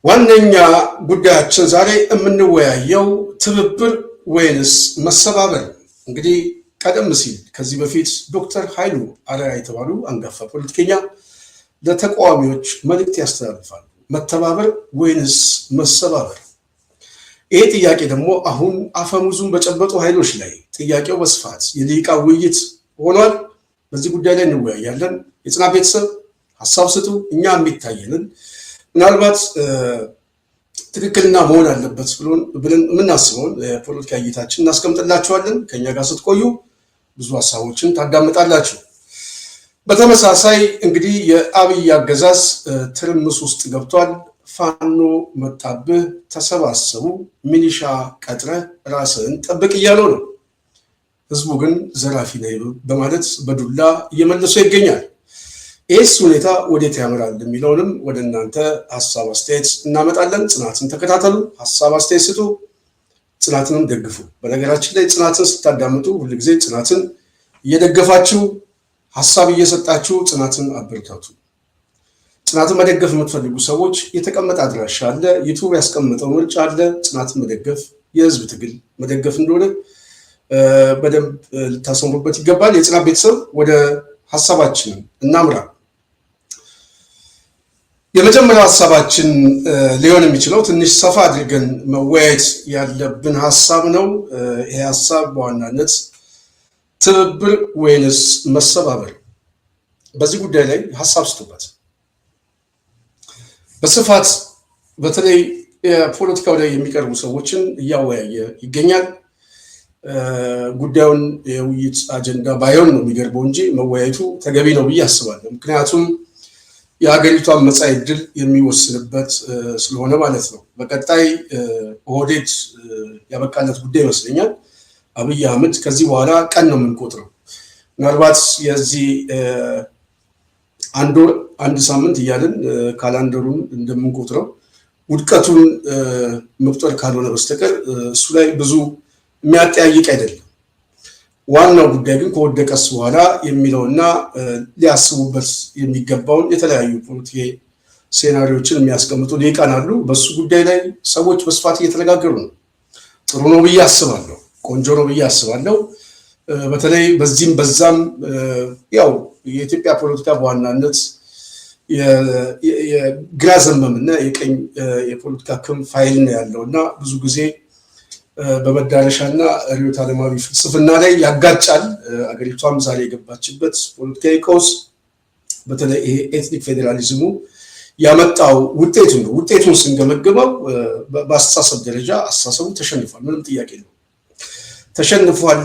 ዋነኛ ጉዳያችን ዛሬ የምንወያየው ትብብር ወይንስ መሰባበር። እንግዲህ ቀደም ሲል ከዚህ በፊት ዶክተር ኃይሉ አርአያ የተባሉ አንጋፋ ፖለቲከኛ ለተቃዋሚዎች መልእክት ያስተላልፋሉ። መተባበር ወይንስ መሰባበር? ይሄ ጥያቄ ደግሞ አሁን አፈሙዙን በጨበጡ ኃይሎች ላይ ጥያቄው በስፋት የደቂቃ ውይይት ሆኗል። በዚህ ጉዳይ ላይ እንወያያለን። የጽናት ቤተሰብ ሀሳብ ስጡ። እኛ የሚታየንን ምናልባት ትክክልና መሆን አለበት ብለን የምናስበውን የፖለቲካ እይታችን እናስቀምጥላችኋለን። ከኛ ጋር ስትቆዩ ብዙ ሀሳቦችን ታዳምጣላችሁ። በተመሳሳይ እንግዲህ የአብይ አገዛዝ ትርምስ ውስጥ ገብቷል። ፋኖ መጣብህ፣ ተሰባሰቡ፣ ሚሊሻ ቀጥረህ ራስህን ጠብቅ እያለው ነው። ህዝቡ ግን ዘራፊ ነው በማለት በዱላ እየመለሰ ይገኛል። ይህስ ሁኔታ ወዴት ያመራል የሚለውንም ወደ እናንተ ሀሳብ አስተያየት እናመጣለን። ጽናትን ተከታተሉ፣ ሀሳብ አስተያየት ስጡ፣ ጽናትንም ደግፉ። በነገራችን ላይ ጽናትን ስታዳምጡ ሁልጊዜ ጽናትን እየደገፋችሁ ሀሳብ እየሰጣችሁ ጽናትን አበረታቱ። ጽናትን መደገፍ የምትፈልጉ ሰዎች የተቀመጠ አድራሻ አለ፣ ዩቱብ ያስቀመጠው ምርጫ አለ። ጽናትን መደገፍ የህዝብ ትግል መደገፍ እንደሆነ በደንብ ልታሰምሩበት ይገባል። የጽናት ቤተሰብ ወደ ሀሳባችንን እናምራ። የመጀመሪያው ሀሳባችን ሊሆን የሚችለው ትንሽ ሰፋ አድርገን መወያየት ያለብን ሀሳብ ነው። ይሄ ሀሳብ በዋናነት ትብብር ወይንስ መሰባበር፣ በዚህ ጉዳይ ላይ ሀሳብ ስጡበት። በስፋት በተለይ የፖለቲካው ላይ የሚቀርቡ ሰዎችን እያወያየ ይገኛል። ጉዳዩን የውይይት አጀንዳ ባይሆን ነው የሚገርበው እንጂ መወያየቱ ተገቢ ነው ብዬ አስባለሁ። ምክንያቱም የሀገሪቷን መጻኢ ዕድል የሚወስንበት ስለሆነ ማለት ነው። በቀጣይ ኦህዴድ ያበቃለት ጉዳይ ይመስለኛል። አብይ አህመድ ከዚህ በኋላ ቀን ነው የምንቆጥረው። ምናልባት የዚህ አንድ ወር አንድ ሳምንት እያልን ካላንደሩን እንደምንቆጥረው ውድቀቱን መቁጠር ካልሆነ በስተቀር እሱ ላይ ብዙ የሚያጠያይቅ አይደለም። ዋናው ጉዳይ ግን ከወደቀስ በኋላ የሚለውና ሊያስቡበት የሚገባውን የተለያዩ ፖለቲካ ሴናሪዎችን የሚያስቀምጡ ሊቃን አሉ። በሱ ጉዳይ ላይ ሰዎች በስፋት እየተነጋገሩ ነው። ጥሩ ነው ብዬ አስባለሁ። ቆንጆ ነው ብዬ አስባለሁ። በተለይ በዚህም በዛም ያው የኢትዮጵያ ፖለቲካ በዋናነት የግራ ዘመምና የቀኝ የፖለቲካ ክንፍ ኃይል ነው ያለው እና ብዙ ጊዜ በመዳረሻና ርዕዮተ ዓለማዊ ፍልስፍና ላይ ያጋጫል። አገሪቷም ዛሬ የገባችበት ፖለቲካዊ ቀውስ በተለይ ይሄ ኤትኒክ ፌዴራሊዝሙ ያመጣው ውጤቱ ነው። ውጤቱን ስንገመግመው በአስተሳሰብ ደረጃ አስተሳሰቡ ተሸንፏል፣ ምንም ጥያቄ ነው። ተሸንፏል፣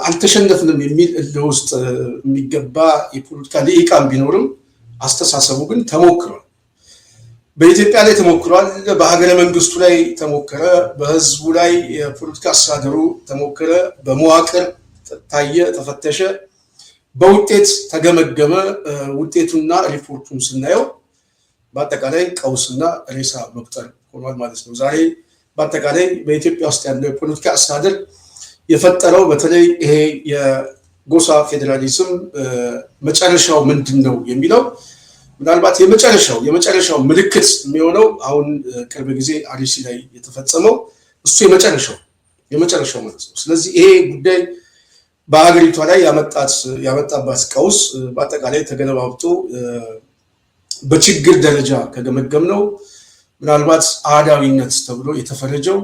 አልተሸነፍንም የሚል እልህ ውስጥ የሚገባ የፖለቲካ ልሂቃን ቢኖርም አስተሳሰቡ ግን ተሞክሯል። በኢትዮጵያ ላይ ተሞክሯል። በሀገረ መንግስቱ ላይ ተሞከረ። በህዝቡ ላይ የፖለቲካ አስተዳደሩ ተሞከረ። በመዋቅር ታየ፣ ተፈተሸ፣ በውጤት ተገመገመ። ውጤቱና ሪፖርቱን ስናየው በአጠቃላይ ቀውስና ሬሳ መቁጠር ሆኗል ማለት ነው። ዛሬ በአጠቃላይ በኢትዮጵያ ውስጥ ያለው የፖለቲካ አስተዳደር የፈጠረው በተለይ ይሄ የጎሳ ፌዴራሊዝም መጨረሻው ምንድን ነው የሚለው ምናልባት የመጨረሻው ምልክት የሚሆነው አሁን ቅርብ ጊዜ አርሲ ላይ የተፈጸመው እሱ የመጨረሻው ማለት ነው። ስለዚህ ይሄ ጉዳይ በሀገሪቷ ላይ ያመጣባት ቀውስ በአጠቃላይ ተገነባብቶ በችግር ደረጃ ከገመገም ነው ምናልባት አህዳዊነት ተብሎ የተፈረጀው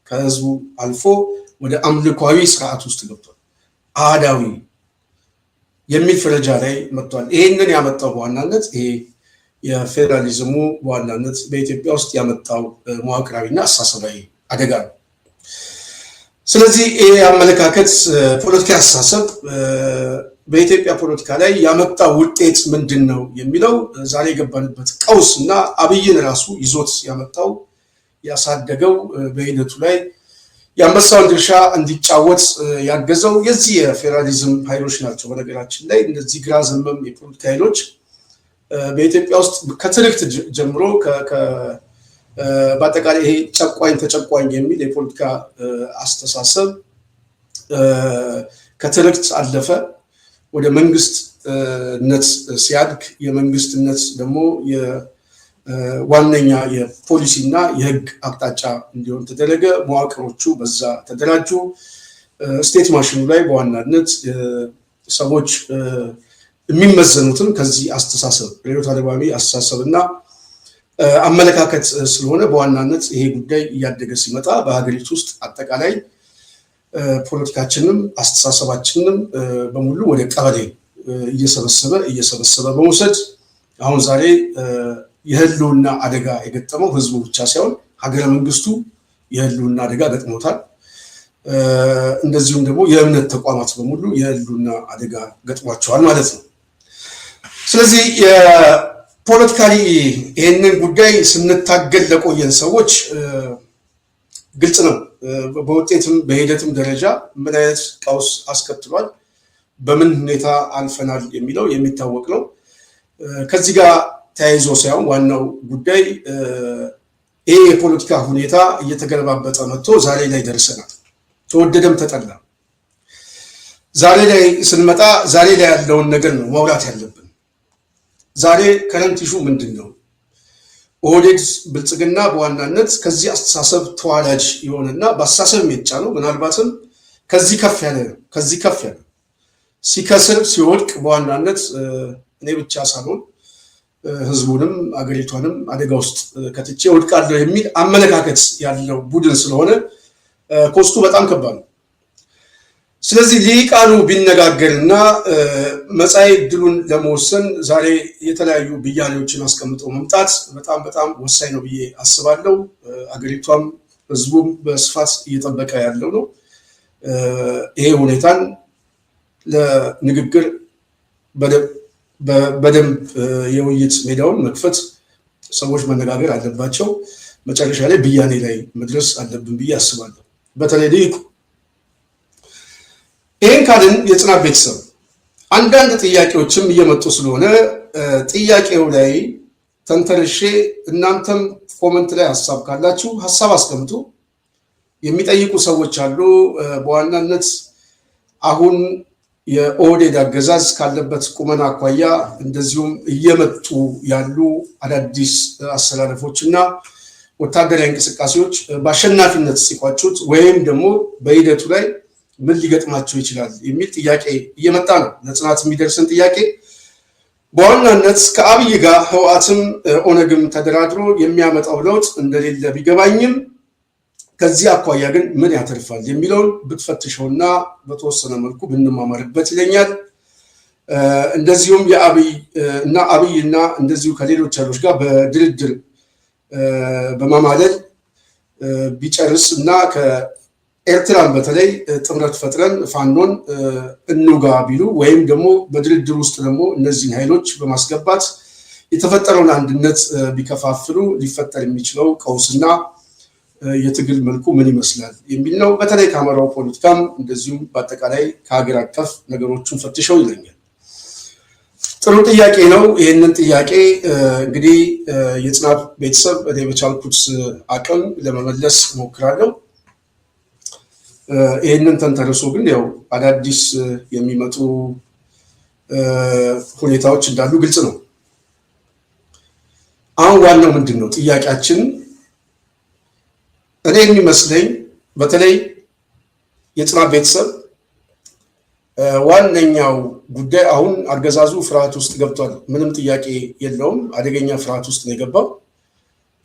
ከህዝቡ አልፎ ወደ አምልኳዊ ስርዓት ውስጥ ገብቷል። አህዳዊ የሚል ፍረጃ ላይ መጥቷል። ይሄንን ያመጣው በዋናነት ይሄ የፌዴራሊዝሙ በዋናነት በኢትዮጵያ ውስጥ ያመጣው መዋቅራዊና አስተሳሰባዊ አደጋ ነው። ስለዚህ ይሄ አመለካከት ፖለቲካ አስተሳሰብ በኢትዮጵያ ፖለቲካ ላይ ያመጣው ውጤት ምንድን ነው የሚለው ዛሬ የገባንበት ቀውስ እና አብይን ራሱ ይዞት ያሳደገው በሂደቱ ላይ የአንበሳውን ድርሻ እንዲጫወት ያገዘው የዚህ የፌዴራሊዝም ኃይሎች ናቸው። በነገራችን ላይ እነዚህ ግራ ዘመም የፖለቲካ ኃይሎች በኢትዮጵያ ውስጥ ከትርክት ጀምሮ በአጠቃላይ ይሄ ጨቋኝ ተጨቋኝ የሚል የፖለቲካ አስተሳሰብ ከትርክት አለፈ ወደ መንግስትነት ሲያድግ የመንግስትነት ደግሞ ዋነኛ የፖሊሲና የህግ አቅጣጫ እንዲሆን ተደረገ። መዋቅሮቹ በዛ ተደራጁ። ስቴት ማሽኑ ላይ በዋናነት ሰዎች የሚመዘኑትም ከዚህ አስተሳሰብ ርዕዮተ ዓለማዊ አስተሳሰብና አመለካከት ስለሆነ በዋናነት ይሄ ጉዳይ እያደገ ሲመጣ በሀገሪቱ ውስጥ አጠቃላይ ፖለቲካችንም አስተሳሰባችንም በሙሉ ወደ ቀበሌ እየሰበሰበ በመውሰድ አሁን ዛሬ የህልውና አደጋ የገጠመው ህዝቡ ብቻ ሳይሆን ሀገረ መንግስቱ የህልውና አደጋ ገጥሞታል። እንደዚሁም ደግሞ የእምነት ተቋማት በሙሉ የህልውና አደጋ ገጥሟቸዋል ማለት ነው። ስለዚህ የፖለቲካሊ ይህንን ጉዳይ ስንታገል ለቆየን ሰዎች ግልጽ ነው በውጤትም በሂደትም ደረጃ ምን አይነት ቀውስ አስከትሏል፣ በምን ሁኔታ አልፈናል የሚለው የሚታወቅ ነው። ከዚህ ጋር ተያይዞ ሳይሆን ዋናው ጉዳይ ይሄ የፖለቲካ ሁኔታ እየተገለባበጠ መጥቶ ዛሬ ላይ ደርሰናል። ተወደደም ተጠላ ዛሬ ላይ ስንመጣ ዛሬ ላይ ያለውን ነገር ነው ማውራት ያለብን። ዛሬ ከረንት ኢሹ ምንድን ነው? ኦህዴድ ብልጽግና በዋናነት ከዚህ አስተሳሰብ ተዋላጅ የሆነና በአስተሳሰብ የሚጫነው ምናልባትም ከዚህ ከፍ ያለ ሲከስር ሲወድቅ በዋናነት እኔ ብቻ ሳልሆን ህዝቡንም አገሪቷንም አደጋ ውስጥ ከትቼ ወድቃለሁ የሚል አመለካከት ያለው ቡድን ስለሆነ ኮስቱ በጣም ከባድ ነው። ስለዚህ ሊቃኑ ቢነጋገርና መጻኢ ዕድሉን ለመወሰን ዛሬ የተለያዩ ብያኔዎችን አስቀምጦ መምጣት በጣም በጣም ወሳኝ ነው ብዬ አስባለሁ። አገሪቷም ህዝቡም በስፋት እየጠበቀ ያለው ነው። ይሄ ሁኔታን ለንግግር በደንብ የውይይት ሜዳውን መክፈት፣ ሰዎች መነጋገር አለባቸው። መጨረሻ ላይ ብያኔ ላይ መድረስ አለብን ብዬ አስባለሁ። በተለይ ልይቁ ይህን ካልን የጽናት ቤተሰብ አንዳንድ ጥያቄዎችም እየመጡ ስለሆነ ጥያቄው ላይ ተንተርሼ እናንተም ኮመንት ላይ ሀሳብ ካላችሁ ሀሳብ አስቀምጡ። የሚጠይቁ ሰዎች አሉ። በዋናነት አሁን የኦህዴድ አገዛዝ ካለበት ቁመና አኳያ እንደዚሁም እየመጡ ያሉ አዳዲስ አሰላለፎች እና ወታደራዊ እንቅስቃሴዎች በአሸናፊነት ሲቋጩት ወይም ደግሞ በሂደቱ ላይ ምን ሊገጥማቸው ይችላል የሚል ጥያቄ እየመጣ ነው። ለጽናት የሚደርስን ጥያቄ በዋናነት ከአብይ ጋር ህወሓትም ኦነግም ተደራድሮ የሚያመጣው ለውጥ እንደሌለ ቢገባኝም ከዚህ አኳያ ግን ምን ያተርፋል የሚለውን ብትፈትሸውና በተወሰነ መልኩ ብንማማርበት ይለኛል። እንደዚሁም አብይና እንደዚሁ ከሌሎች ኃይሎች ጋር በድርድር በማማለል ቢጨርስ እና ከኤርትራን በተለይ ጥምረት ፈጥረን ፋኖን እንውጋ ቢሉ ወይም ደግሞ በድርድር ውስጥ ደግሞ እነዚህን ኃይሎች በማስገባት የተፈጠረውን አንድነት ቢከፋፍሉ ሊፈጠር የሚችለው ቀውስና የትግል መልኩ ምን ይመስላል የሚል ነው። በተለይ ከአማራው ፖለቲካም እንደዚሁም በአጠቃላይ ከሀገር አቀፍ ነገሮችን ፈትሸው ይለኛል። ጥሩ ጥያቄ ነው። ይህንን ጥያቄ እንግዲህ የጽናት ቤተሰብ እኔ በቻልኩት አቅም ለመመለስ እሞክራለሁ። ይህንን ተንተርሶ ግን ያው አዳዲስ የሚመጡ ሁኔታዎች እንዳሉ ግልጽ ነው። አሁን ዋናው ምንድን ነው ጥያቄያችን? እኔ የሚመስለኝ በተለይ የጽናት ቤተሰብ ዋነኛው ጉዳይ አሁን አገዛዙ ፍርሃት ውስጥ ገብቷል። ምንም ጥያቄ የለውም። አደገኛ ፍርሃት ውስጥ ነው የገባው።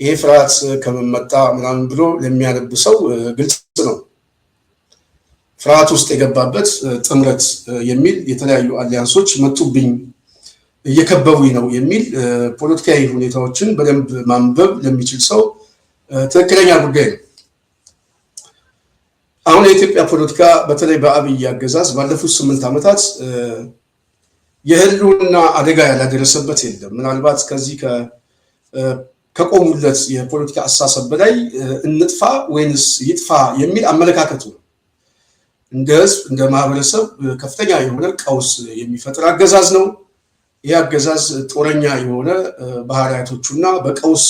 ይሄ ፍርሃት ከመመጣ ምናምን ብሎ ለሚያነብ ሰው ግልጽ ነው። ፍርሃት ውስጥ የገባበት ጥምረት የሚል የተለያዩ አሊያንሶች መጡብኝ፣ እየከበቡኝ ነው የሚል ፖለቲካዊ ሁኔታዎችን በደንብ ማንበብ ለሚችል ሰው ትክክለኛ ጉዳይ ነው። አሁን የኢትዮጵያ ፖለቲካ በተለይ በአብይ አገዛዝ ባለፉት 8 ዓመታት የህልውና አደጋ ያላደረሰበት የለም። ምናልባት ከዚህ ከቆሙለት የፖለቲካ አስተሳሰብ በላይ እንጥፋ ወይንስ ይጥፋ የሚል አመለካከቱ ነው። እንደ ህዝብ እንደ ማህበረሰብ ከፍተኛ የሆነ ቀውስ የሚፈጥር አገዛዝ ነው። ይህ አገዛዝ ጦረኛ የሆነ ባህሪያቶቹና በቀውስ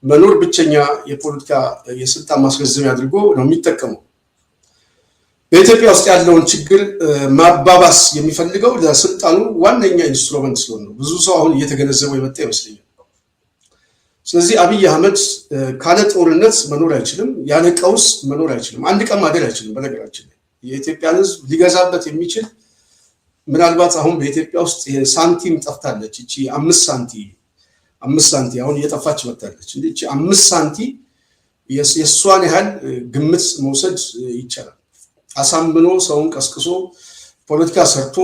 መኖር ብቸኛ የፖለቲካ የስልጣን ማስረዘሚያ አድርጎ ነው የሚጠቀመው። በኢትዮጵያ ውስጥ ያለውን ችግር ማባባስ የሚፈልገው ለስልጣኑ ዋነኛ ኢንስትሩመንት ስለሆነ ነው። ብዙ ሰው አሁን እየተገነዘበው የመጣ ይመስለኛል። ስለዚህ አብይ አህመድ ካለ ጦርነት መኖር አይችልም፣ ያለ ቀውስ መኖር አይችልም፣ አንድ ቀን ማደር አይችልም። በነገራችን ላይ የኢትዮጵያን ህዝብ ሊገዛበት የሚችል ምናልባት አሁን በኢትዮጵያ ውስጥ ሳንቲም ጠፍታለች። እቺ 5 ሳንቲ አሁን እየጠፋች መጣለች። እንዴ እቺ 5 ሳንቲ የሷን ያህል ግምት መውሰድ ይቻላል። አሳምኖ ሰውን ቀስቅሶ ፖለቲካ ሰርቶ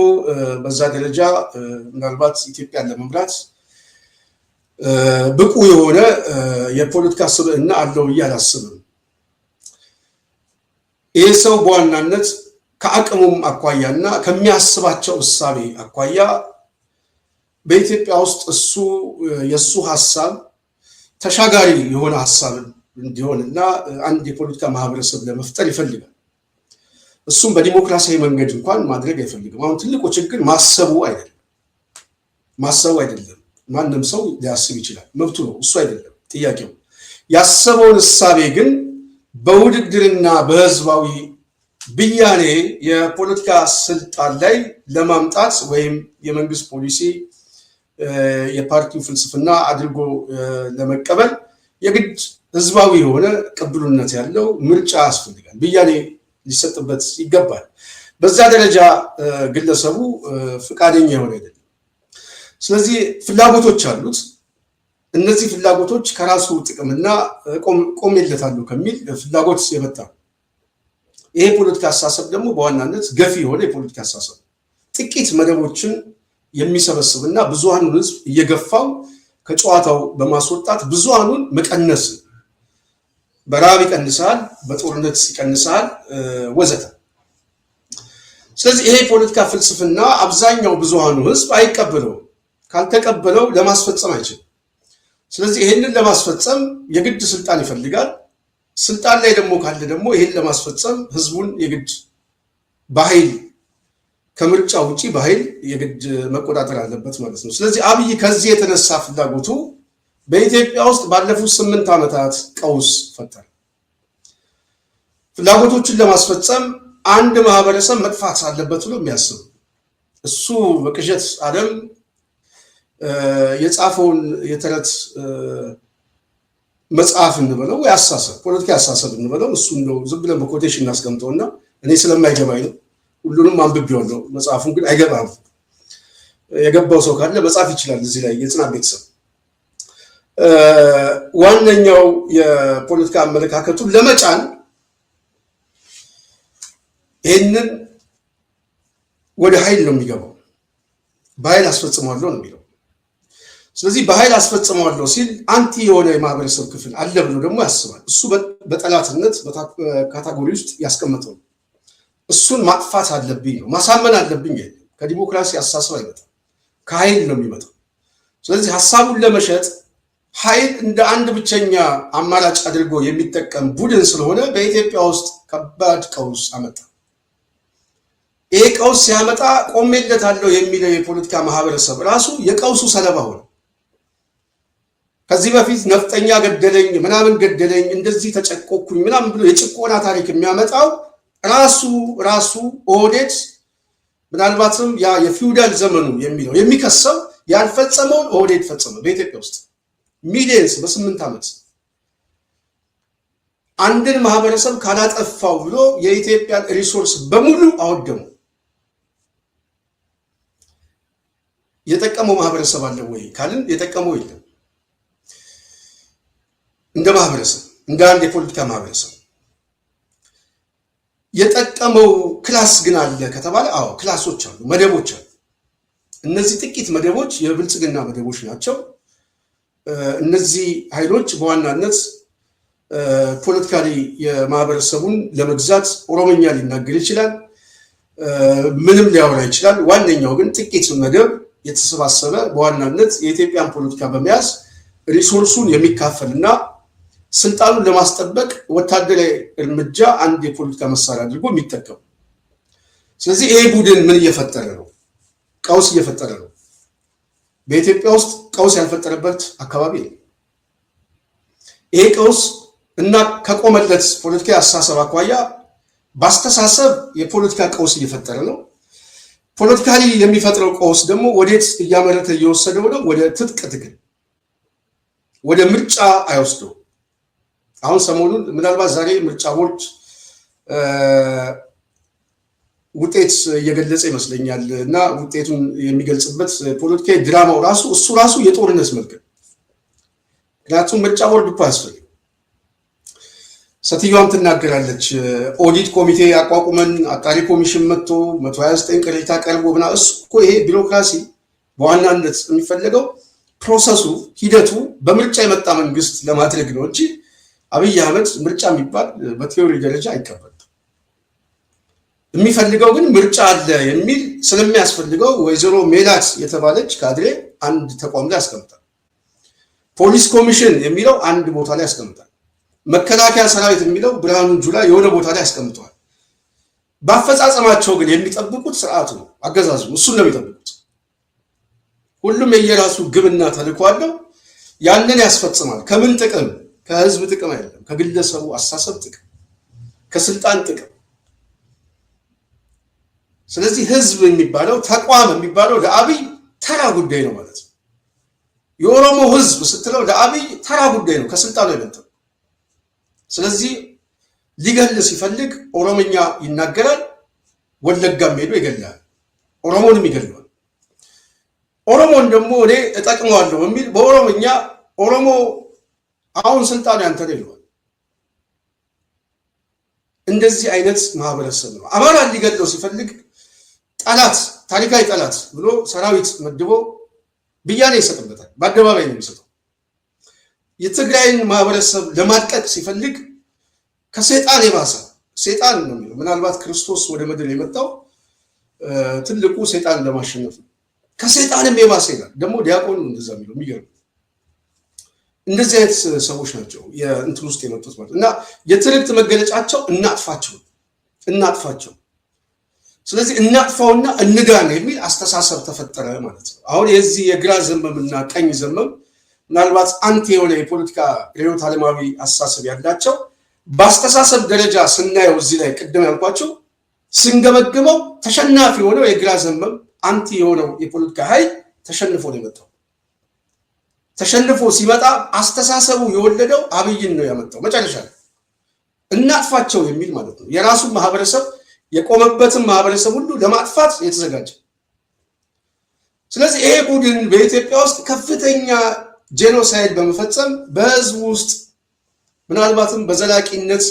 በዛ ደረጃ ምናልባት ኢትዮጵያን ለመምራት ብቁ የሆነ የፖለቲካ ስብዕና አለው ብዬ አላስብም። ይህ ሰው በዋናነት ከአቅሙም አኳያና ከሚያስባቸው እሳቤ አኳያ በኢትዮጵያ ውስጥ የእሱ ሀሳብ ተሻጋሪ የሆነ ሀሳብ እንዲሆንና አንድ የፖለቲካ ማህበረሰብ ለመፍጠር ይፈልጋል። እሱም በዲሞክራሲያዊ መንገድ እንኳን ማድረግ አይፈልግም። አሁን ትልቁ ችግር ማሰቡ አይደለም። ማንም ሰው ሊያስብ ይችላል፣ መብቱ ነው። እሱ አይደለም ጥያቄው። ያሰበውን እሳቤ ግን በውድድርና በህዝባዊ ብያኔ የፖለቲካ ስልጣን ላይ ለማምጣት ወይም የመንግስት ፖሊሲ የፓርቲው ፍልስፍና አድርጎ ለመቀበል የግድ ህዝባዊ የሆነ ቅብሉነት ያለው ምርጫ ያስፈልጋል። ብያኔ ሊሰጥበት ይገባል። በዛ ደረጃ ግለሰቡ ፍቃደኛ የሆነ አይደለም። ስለዚህ ፍላጎቶች አሉት። እነዚህ ፍላጎቶች ከራሱ ጥቅምና ቆሜለታለሁ ከሚል ፍላጎት የመጣ ይሄ ፖለቲካ አስተሳሰብ ደግሞ በዋናነት ገፊ የሆነ የፖለቲካ አስተሳሰብ ጥቂት መደቦችን የሚሰበስብና ብዙሃኑን ህዝብ እየገፋው ከጨዋታው በማስወጣት ብዙሃኑን መቀነስ፣ በራብ ይቀንሳል፣ በጦርነት ይቀንሳል ወዘተ። ስለዚህ ይሄ ፖለቲካ ፍልስፍና አብዛኛው ብዙሃኑ ህዝብ አይቀበለውም። ካልተቀበለው ለማስፈጸም አይችልም። ስለዚህ ይሄንን ለማስፈጸም የግድ ስልጣን ይፈልጋል። ስልጣን ላይ ደግሞ ካለ ደግሞ ይሄን ለማስፈጸም ህዝቡን የግድ በኃይል ከምርጫ ውጪ በኃይል የግድ መቆጣጠር አለበት ማለት ነው። ስለዚህ አብይ ከዚህ የተነሳ ፍላጎቱ በኢትዮጵያ ውስጥ ባለፉት 8 ዓመታት ቀውስ ፈጠረ። ፍላጎቶችን ለማስፈጸም አንድ ማህበረሰብ መጥፋት አለበት ብሎ የሚያስብ እሱ በቅዠት ዓለም የጻፈውን የተረት መጽሐፍ እንበለው ያሳሰብ ፖለቲካ ያሳሰብ እንበለው እሱ እንደው ዝም ብለን በኮቴሽን እናስቀምጠውና እኔ ስለማይገባኝ ነው። ሁሉንም አንብቤዋለሁ። መጽሐፉን ግን አይገባም። የገባው ሰው ካለ መጻፍ ይችላል። እዚህ ላይ የጽናት ቤተሰብ ዋነኛው የፖለቲካ አመለካከቱን ለመጫን ይህንን ወደ ኃይል ነው የሚገባው። በኃይል አስፈጽመዋለሁ ነው የሚለው። ስለዚህ በኃይል አስፈጽመዋለሁ ሲል አንቲ የሆነ የማህበረሰብ ክፍል አለ ብሎ ደግሞ ያስባል። እሱ በጠላትነት ካታጎሪ ውስጥ ያስቀመጠው እሱን ማጥፋት አለብኝ ነው፣ ማሳመን አለብኝ። ከዲሞክራሲ አስተሳሰብ አይመጣም፣ ከኃይል ነው የሚመጣው። ስለዚህ ሀሳቡን ለመሸጥ ኃይል እንደ አንድ ብቸኛ አማራጭ አድርጎ የሚጠቀም ቡድን ስለሆነ በኢትዮጵያ ውስጥ ከባድ ቀውስ አመጣ። ይሄ ቀውስ ሲያመጣ ቆሜለታለሁ የሚለው የፖለቲካ ማህበረሰብ ራሱ የቀውሱ ሰለባ ሆነ። ከዚህ በፊት ነፍጠኛ ገደለኝ፣ ምናምን ገደለኝ፣ እንደዚህ ተጨቆኩኝ ምናምን ብሎ የጭቆና ታሪክ የሚያመጣው ራሱ ኦህዴድ ምናልባትም ያ የፊውዳል ዘመኑ የሚለው የሚከሰው ያልፈጸመውን ኦህዴድ ፈጸመ። በኢትዮጵያ ውስጥ ሚሊየንስ በ8 ዓመት አንድን ማህበረሰብ ካላጠፋው ብሎ የኢትዮጵያን ሪሶርስ በሙሉ አወደሙ። የጠቀመው ማህበረሰብ አለ ወይ ካልን የጠቀመው የለም። እንደ ማህበረሰብ እንደ አንድ የፖለቲካ ማህበረሰብ የጠቀመው ክላስ ግን አለ ከተባለ አዎ ክላሶች አሉ፣ መደቦች አሉ። እነዚህ ጥቂት መደቦች የብልጽግና መደቦች ናቸው። እነዚህ ኃይሎች በዋናነት ፖለቲካሊ የማህበረሰቡን ለመግዛት ኦሮሞኛ ሊናገር ይችላል፣ ምንም ሊያወራ ይችላል። ዋነኛው ግን ጥቂት መደብ የተሰባሰበ በዋናነት የኢትዮጵያን ፖለቲካ በመያዝ ሪሶርሱን የሚካፈልና ስልጣኑን ለማስጠበቅ ወታደራዊ እርምጃ አንድ የፖለቲካ መሳሪያ አድርጎ የሚጠቀም። ስለዚህ ይሄ ቡድን ምን እየፈጠረ ነው? ቀውስ እየፈጠረ ነው። በኢትዮጵያ ውስጥ ቀውስ ያልፈጠረበት አካባቢ ነው። ይሄ ቀውስ እና ከቆመለት ፖለቲካዊ አስተሳሰብ አኳያ በአስተሳሰብ የፖለቲካ ቀውስ እየፈጠረ ነው። ፖለቲካሊ የሚፈጥረው ቀውስ ደግሞ ወዴት እያመረተ እየወሰደው ነው? ወደ ትጥቅ ትግል። ወደ ምርጫ አይወስደው። አሁን ሰሞኑን ምናልባት ዛሬ ምርጫ ቦርድ ውጤት እየገለጸ ይመስለኛል እና ውጤቱን የሚገልጽበት ፖለቲካዊ ድራማው እሱ ራሱ የጦርነት መልክ። ምክንያቱም ምርጫ ቦርድ እኮ ያስፈልግ። ሴትዮዋም ትናገራለች፣ ኦዲት ኮሚቴ አቋቁመን አጣሪ ኮሚሽን መጥቶ 129 ቅሬታ ቀርቦ ምናምን። እሱ እኮ ይሄ ቢሮክራሲ በዋናነት የሚፈለገው ፕሮሰሱ ሂደቱ በምርጫ የመጣ መንግስት ለማድረግ ነው እንጂ አብይ አህመድ ምርጫ የሚባል በቲዮሪ ደረጃ አይቀበልም። የሚፈልገው ግን ምርጫ አለ የሚል ስለሚያስፈልገው ወይዘሮ ሜላት የተባለች ካድሬ አንድ ተቋም ላይ ያስቀምጣል። ፖሊስ ኮሚሽን የሚለው አንድ ቦታ ላይ ያስቀምጣል። መከላከያ ሰራዊት የሚለው ብርሃኑ ጁላ የሆነ ቦታ ላይ ያስቀምጠዋል። በአፈጻጸማቸው ግን የሚጠብቁት ስርዓቱ ነው፣ አገዛዙ እሱን ነው የሚጠብቁት። ሁሉም የየራሱ ግብና ተልዕኮ አለው። ያንን ያስፈጽማል። ከምን ጥቅም? ከህዝብ ጥቅም አይደለም፣ ከግለሰቡ አስተሳሰብ ጥቅም፣ ከስልጣን ጥቅም። ስለዚህ ህዝብ የሚባለው ተቋም የሚባለው ለአብይ ተራ ጉዳይ ነው ማለት ነው። የኦሮሞ ህዝብ ስትለው ለአብይ ተራ ጉዳይ ነው፣ ከስልጣኑ አይበልጥም። ስለዚህ ሊገል ሲፈልግ ኦሮምኛ ይናገራል፣ ወለጋም ሄዶ ይገላል፣ ኦሮሞንም ይገለዋል። ኦሮሞን ደግሞ እኔ እጠቅመዋለሁ የሚል በኦሮምኛ ኦሮሞ አሁን ስልጣኑ ያንተ ነው ይለዋል። እንደዚህ አይነት ማህበረሰብ ነው። አማራ ሊገለው ሲፈልግ ጠላት፣ ታሪካዊ ጠላት ብሎ ሰራዊት መድቦ ብያኔ ይሰጥበታል። በአደባባይ ነው የሚሰጠው። የትግራይን ማህበረሰብ ለማጥቀቅ ሲፈልግ ከሰይጣን የባሰ ሰይጣን ነው የሚለው። ምናልባት ክርስቶስ ወደ ምድር የመጣው ትልቁ ሰይጣን ለማሸነፍ ነው። ከሰይጣንም የባሰ ይላል። ደግሞ ዲያቆኑ እንደዛ የሚለው የሚገርም። እንደዚህ አይነት ሰዎች ናቸው የእንትን ውስጥ የመጡት ማለት እና የትርክት መገለጫቸው እናጥፋቸው። ስለዚህ እናጥፋውና እንዳን የሚል አስተሳሰብ ተፈጠረ ማለት ነው። አሁን የዚህ የግራ ዘመምና ቀኝ ዘመም ምናልባት አንተ የሆነ የፖለቲካ ርዕዮተ ዓለማዊ አስተሳሰብ ያላቸው በአስተሳሰብ ደረጃ ስናየው እዚህ ላይ ቅድም ያልኳቸው ስንገመግመው ተሸናፊ የሆነው የግራ ዘመም አንቲ የሆነው የፖለቲካ ኃይል ተሸንፎ ነው የመጣው። ተሸንፎ ሲመጣ አስተሳሰቡ የወለደው አብይን ነው ያመጣው። መጨረሻ ላይ እናጥፋቸው የሚል ማለት ነው። የራሱን ማህበረሰብ የቆመበትን ማህበረሰብ ሁሉ ለማጥፋት የተዘጋጀ። ስለዚህ ይሄ ቡድን በኢትዮጵያ ውስጥ ከፍተኛ ጄኖሳይድ በመፈጸም በህዝቡ ውስጥ ምናልባትም በዘላቂነት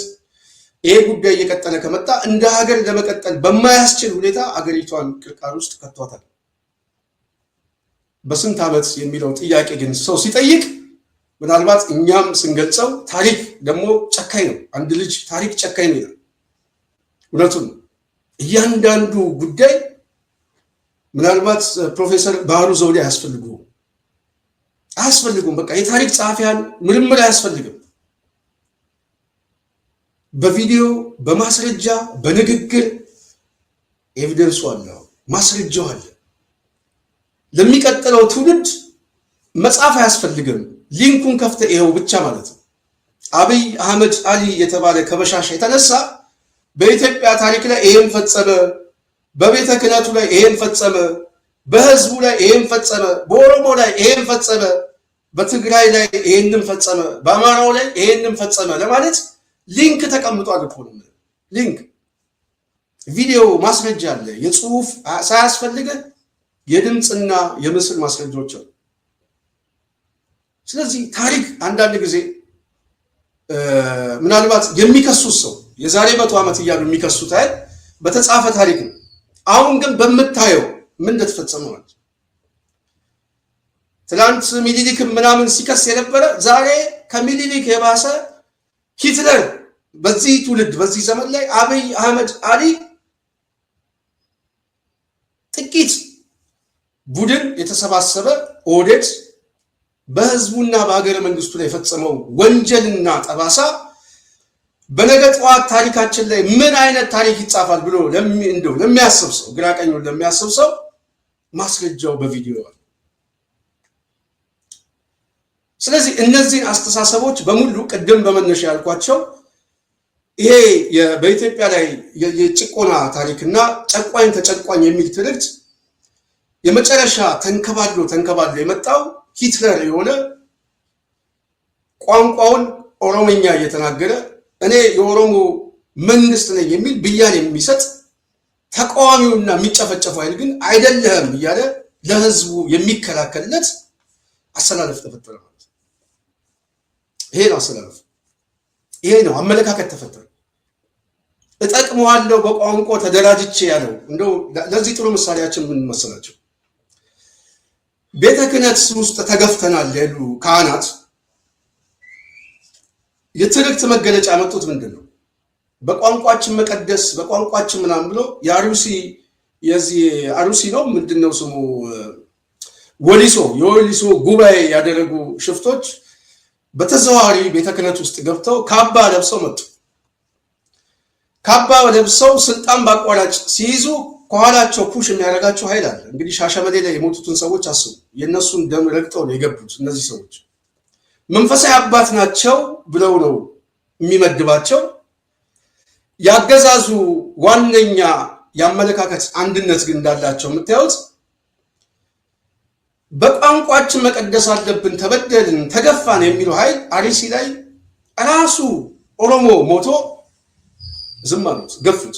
ይሄ ጉዳይ እየቀጠለ ከመጣ እንደ ሀገር ለመቀጠል በማያስችል ሁኔታ አገሪቷን ቅርቃር ውስጥ ከቷታል። በስንት ዓመት የሚለው ጥያቄ ግን ሰው ሲጠይቅ ምናልባት እኛም ስንገልጸው ታሪክ ደግሞ ጨካኝ ነው። አንድ ልጅ ታሪክ ጨካኝ ነው ይላል። እውነቱን እያንዳንዱ ጉዳይ ምናልባት ፕሮፌሰር ባህሩ ዘውዴ አያስፈልጉም። በቃ የታሪክ ጸሐፊያን ምርምር አያስፈልግም። በቪዲዮ በማስረጃ በንግግር ኤቪደንሱ አለ፣ ማስረጃው አለ። ለሚቀጥለው ትውልድ መጽሐፍ አያስፈልግም። ሊንኩን ከፍተ ይኸው ብቻ ማለት ነው። አብይ አህመድ አሊ የተባለ ከበሻሻ የተነሳ በኢትዮጵያ ታሪክ ላይ ይሄን ፈጸመ፣ በቤተ ክህነቱ ላይ ይሄን ፈጸመ፣ በህዝቡ ላይ ይሄን ፈጸመ፣ በኦሮሞ ላይ ይሄን ፈጸመ፣ በትግራይ ላይ ይሄንን ፈጸመ፣ በአማራው ላይ ይሄንን ፈጸመ ለማለት ሊንክ ተቀምጧል እኮ ነው። ሊንክ ቪዲዮ ማስረጃ አለ። የጽሁፍ ሳያስፈልግ የድምፅና የምስል ማስረጃዎች አሉ። ስለዚህ ታሪክ አንዳንድ ጊዜ ምናልባት የሚከሱት ሰው የዛሬ 100 ዓመት እያሉ የሚከሱት አይደል በተጻፈ ታሪክ ነው። አሁን ግን በምታየው ምን እንደተፈጸመ ማለት ትላንት ሚኒሊክ ምናምን ሲከስ የነበረ ዛሬ ከሚኒሊክ የባሰ ሂትለር በዚህ ትውልድ በዚህ ዘመን ላይ አብይ አህመድ አሊ ጥቂት ቡድን የተሰባሰበ ኦህዴድ በህዝቡና በሀገረ መንግስቱ ላይ የፈጸመው ወንጀልና ጠባሳ በነገ ጠዋት ታሪካችን ላይ ምን አይነት ታሪክ ይጻፋል ብሎ ለሚያስብ ሰው ግራ ቀኙን ለሚያስብ ሰው ማስረጃው በቪዲዮ አለ። ስለዚህ እነዚህን አስተሳሰቦች በሙሉ ቅድም በመነሻ ያልኳቸው ይሄ በኢትዮጵያ ላይ የጭቆና ታሪክና ጨቋኝ ተጨቋኝ የሚል ትርክት የመጨረሻ ተንከባሎ የመጣው ሂትለር የሆነ ቋንቋውን ኦሮሞኛ እየተናገረ እኔ የኦሮሞ መንግስት ነኝ የሚል ብያን የሚሰጥ ተቃዋሚውና የሚጨፈጨፈው ኃይል ግን አይደለም እያለ ለህዝቡ የሚከላከልለት አሰላለፍ ተፈጠረ ማለት ነው። ይሄ ነው አሰላለፍ፣ ይሄ ነው አመለካከት ተፈጠረ። እጠቅመዋለሁ በቋንቋ ተደራጅቼ ያለው እንደው ለዚህ ጥሩ ምሳሌያችን ምን መሰላቸው? ቤተ ክህነት ውስጥ ተገፍተናል ያሉ ካህናት የትርክት መገለጫ ያመጡት ምንድን ነው? በቋንቋችን መቀደስ በቋንቋችን ምናምን ብሎ የዚህ አሩሲ ነው ምንድነው ስሙ የወሊሶ ጉባኤ ያደረጉ ሽፍቶች በተዘዋዋሪ ቤተ ክህነት ውስጥ ገብተው ካባ ለብሰው መጡ። ካባ ለብሰው ስልጣን ባቋራጭ ሲይዙ ከኋላቸው ፑሽ የሚያደርጋቸው ኃይል አለ። እንግዲህ ሻሸመኔ ላይ የሞቱትን ሰዎች አስቡ። የነሱን ደም ረግጠው ነው የገቡት። እነዚህ ሰዎች መንፈሳዊ አባት ናቸው ብለው ነው የሚመድባቸው። ያገዛዙ ዋነኛ ያመለካከት አንድነት ግን እንዳላቸው የምታዩት በቋንቋችን መቀደስ አለብን፣ ተበደልን፣ ተገፋን የሚለው ኃይል አርሲ ላይ ራሱ ኦሮሞ ሞቶ ዝም አሉት፣ ገፉት።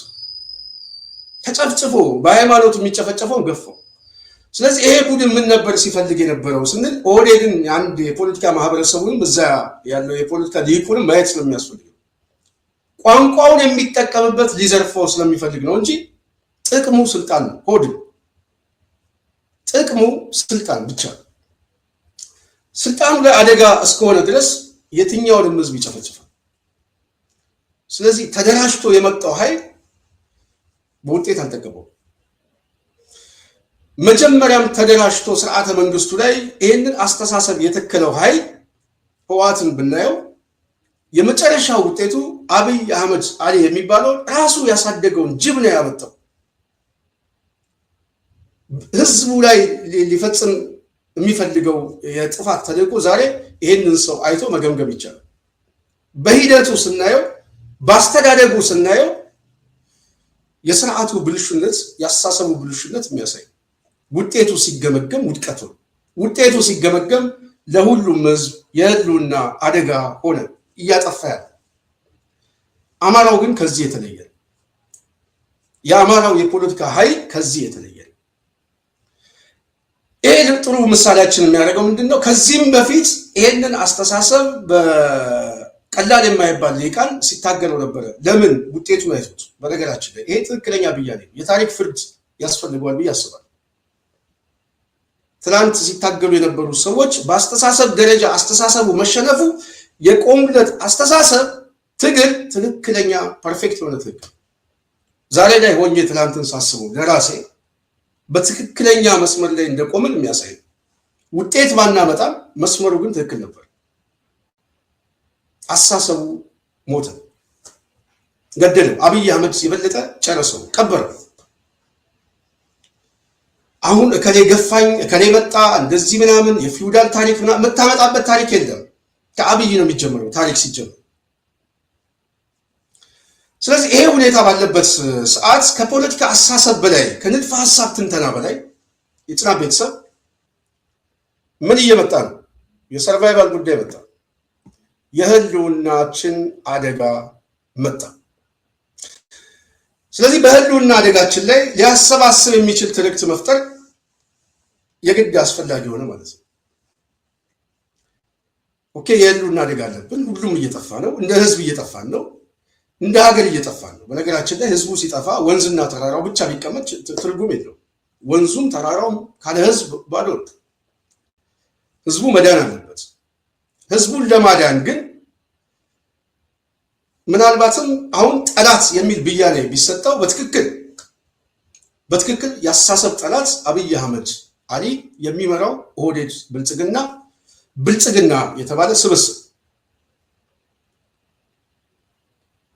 ተጨፍጭፎ በሃይማኖቱ የሚጨፈጨፈው ገፋው። ስለዚህ ይሄ ቡድን ምን ነበር ሲፈልግ የነበረው ስንል ኦህዴድን አንድ የፖለቲካ ማህበረሰቡንም እዛ ያለው የፖለቲካ ሊቁንም ማየት ስለሚያስፈልግ ቋንቋውን የሚጠቀምበት ሊዘርፈው ስለሚፈልግ ነው እንጂ ጥቅሙ ስልጣን ነው። ሆድን ጥቅሙ ስልጣን ብቻ። ስልጣኑ ላይ አደጋ እስከሆነ ድረስ የትኛውንም ህዝብ ይጨፈጭፋል። ስለዚህ ተደራጅቶ የመጣው ኃይል በውጤት አልጠቀመው። መጀመሪያም ተደራጅቶ ስርዓተ መንግስቱ ላይ ይህንን አስተሳሰብ የተከለው ኃይል ህወሓትን ብናየው የመጨረሻው ውጤቱ አብይ አህመድ አሊ የሚባለው ራሱ ያሳደገውን ጅብ ነው ያመጣው። ህዝቡ ላይ ሊፈጽም የሚፈልገው የጥፋት ተልዕኮ ዛሬ ይህንን ሰው አይቶ መገምገም ይቻላል። በሂደቱ ስናየው፣ በአስተዳደጉ ስናየው የስርዓቱ ብልሹነት፣ ያሳሰቡ ብልሹነት የሚያሳይ ውጤቱ ሲገመገም ውድቀቱ፣ ውጤቱ ሲገመገም ለሁሉም ህዝብ የህልውና አደጋ ሆነ እያጠፋ ያለ። አማራው ግን ከዚህ የተለየ ነው። የአማራው የፖለቲካ ኃይል ከዚህ የተለየ ነው። ይሄ ጥሩ ምሳሌያችን የሚያደርገው ምንድነው? ከዚህም በፊት ይሄንን አስተሳሰብ በቀላል የማይባል ሊቃን ሲታገለው ነበረ። ለምን? ውጤቱን አይቶት። በነገራችን ላይ ይሄ ትክክለኛ ብያኔ የታሪክ ፍርድ ያስፈልገዋል ብዬ አስባለሁ። ትናንት ሲታገሉ የነበሩ ሰዎች በአስተሳሰብ ደረጃ አስተሳሰቡ መሸነፉ የቆሙለት አስተሳሰብ ትግል ትክክለኛ ፐርፌክት የሆነ ትግል ዛሬ ላይ ሆኜ ትናንትን ሳስበው ለራሴ በትክክለኛ መስመር ላይ እንደቆምን የሚያሳይ ውጤት ባናመጣም መስመሩ ግን ትክክል ነበር። አስተሳሰቡ ሞተ፣ ገደለው። አብይ አህመድ የበለጠ ጨረሰው፣ ቀበረው። አሁን እከሌ ገፋኝ እከሌ መጣ እንደዚህ ምናምን የፊውዳል ታሪክ ምናምን የምታመጣበት ታሪክ የለም። ከአብይ ነው የሚጀምረው ታሪክ ሲጀምር። ስለዚህ ይሄ ሁኔታ ባለበት ሰዓት ከፖለቲካ አስተሳሰብ በላይ ከንድፈ ሐሳብ ትንተና በላይ የጽናት ቤተሰብ ምን እየመጣ ነው? የሰርቫይቫል ጉዳይ መጣ። የህልውናችን አደጋ መጣ። ስለዚህ በህልውና አደጋችን ላይ ሊያሰባስብ የሚችል ትርክት መፍጠር የግድ አስፈላጊ ሆነ ማለት ነው። ኦኬ፣ የህልውና አደጋ አለብን። ሁሉም እየጠፋ ነው። እንደ ህዝብ እየጠፋን ነው። እንደ ሀገር እየጠፋን ነው። በነገራችን ላይ ህዝቡ ሲጠፋ ወንዝና ተራራው ብቻ ቢቀመጥ ትርጉም የለው። ወንዙም ተራራውም ካለ ህዝብ ባዶ ነው። ህዝቡ መዳን አለበት። ህዝቡን ለማዳን ግን ምናልባትም አሁን ጠላት የሚል ብያኔ ቢሰጠው በትክክል ያሳሰብ ጠላት አብይ አህመድ አሊ የሚመራው ኦህዴድ ብልጽግና የተባለ ስብስብ፣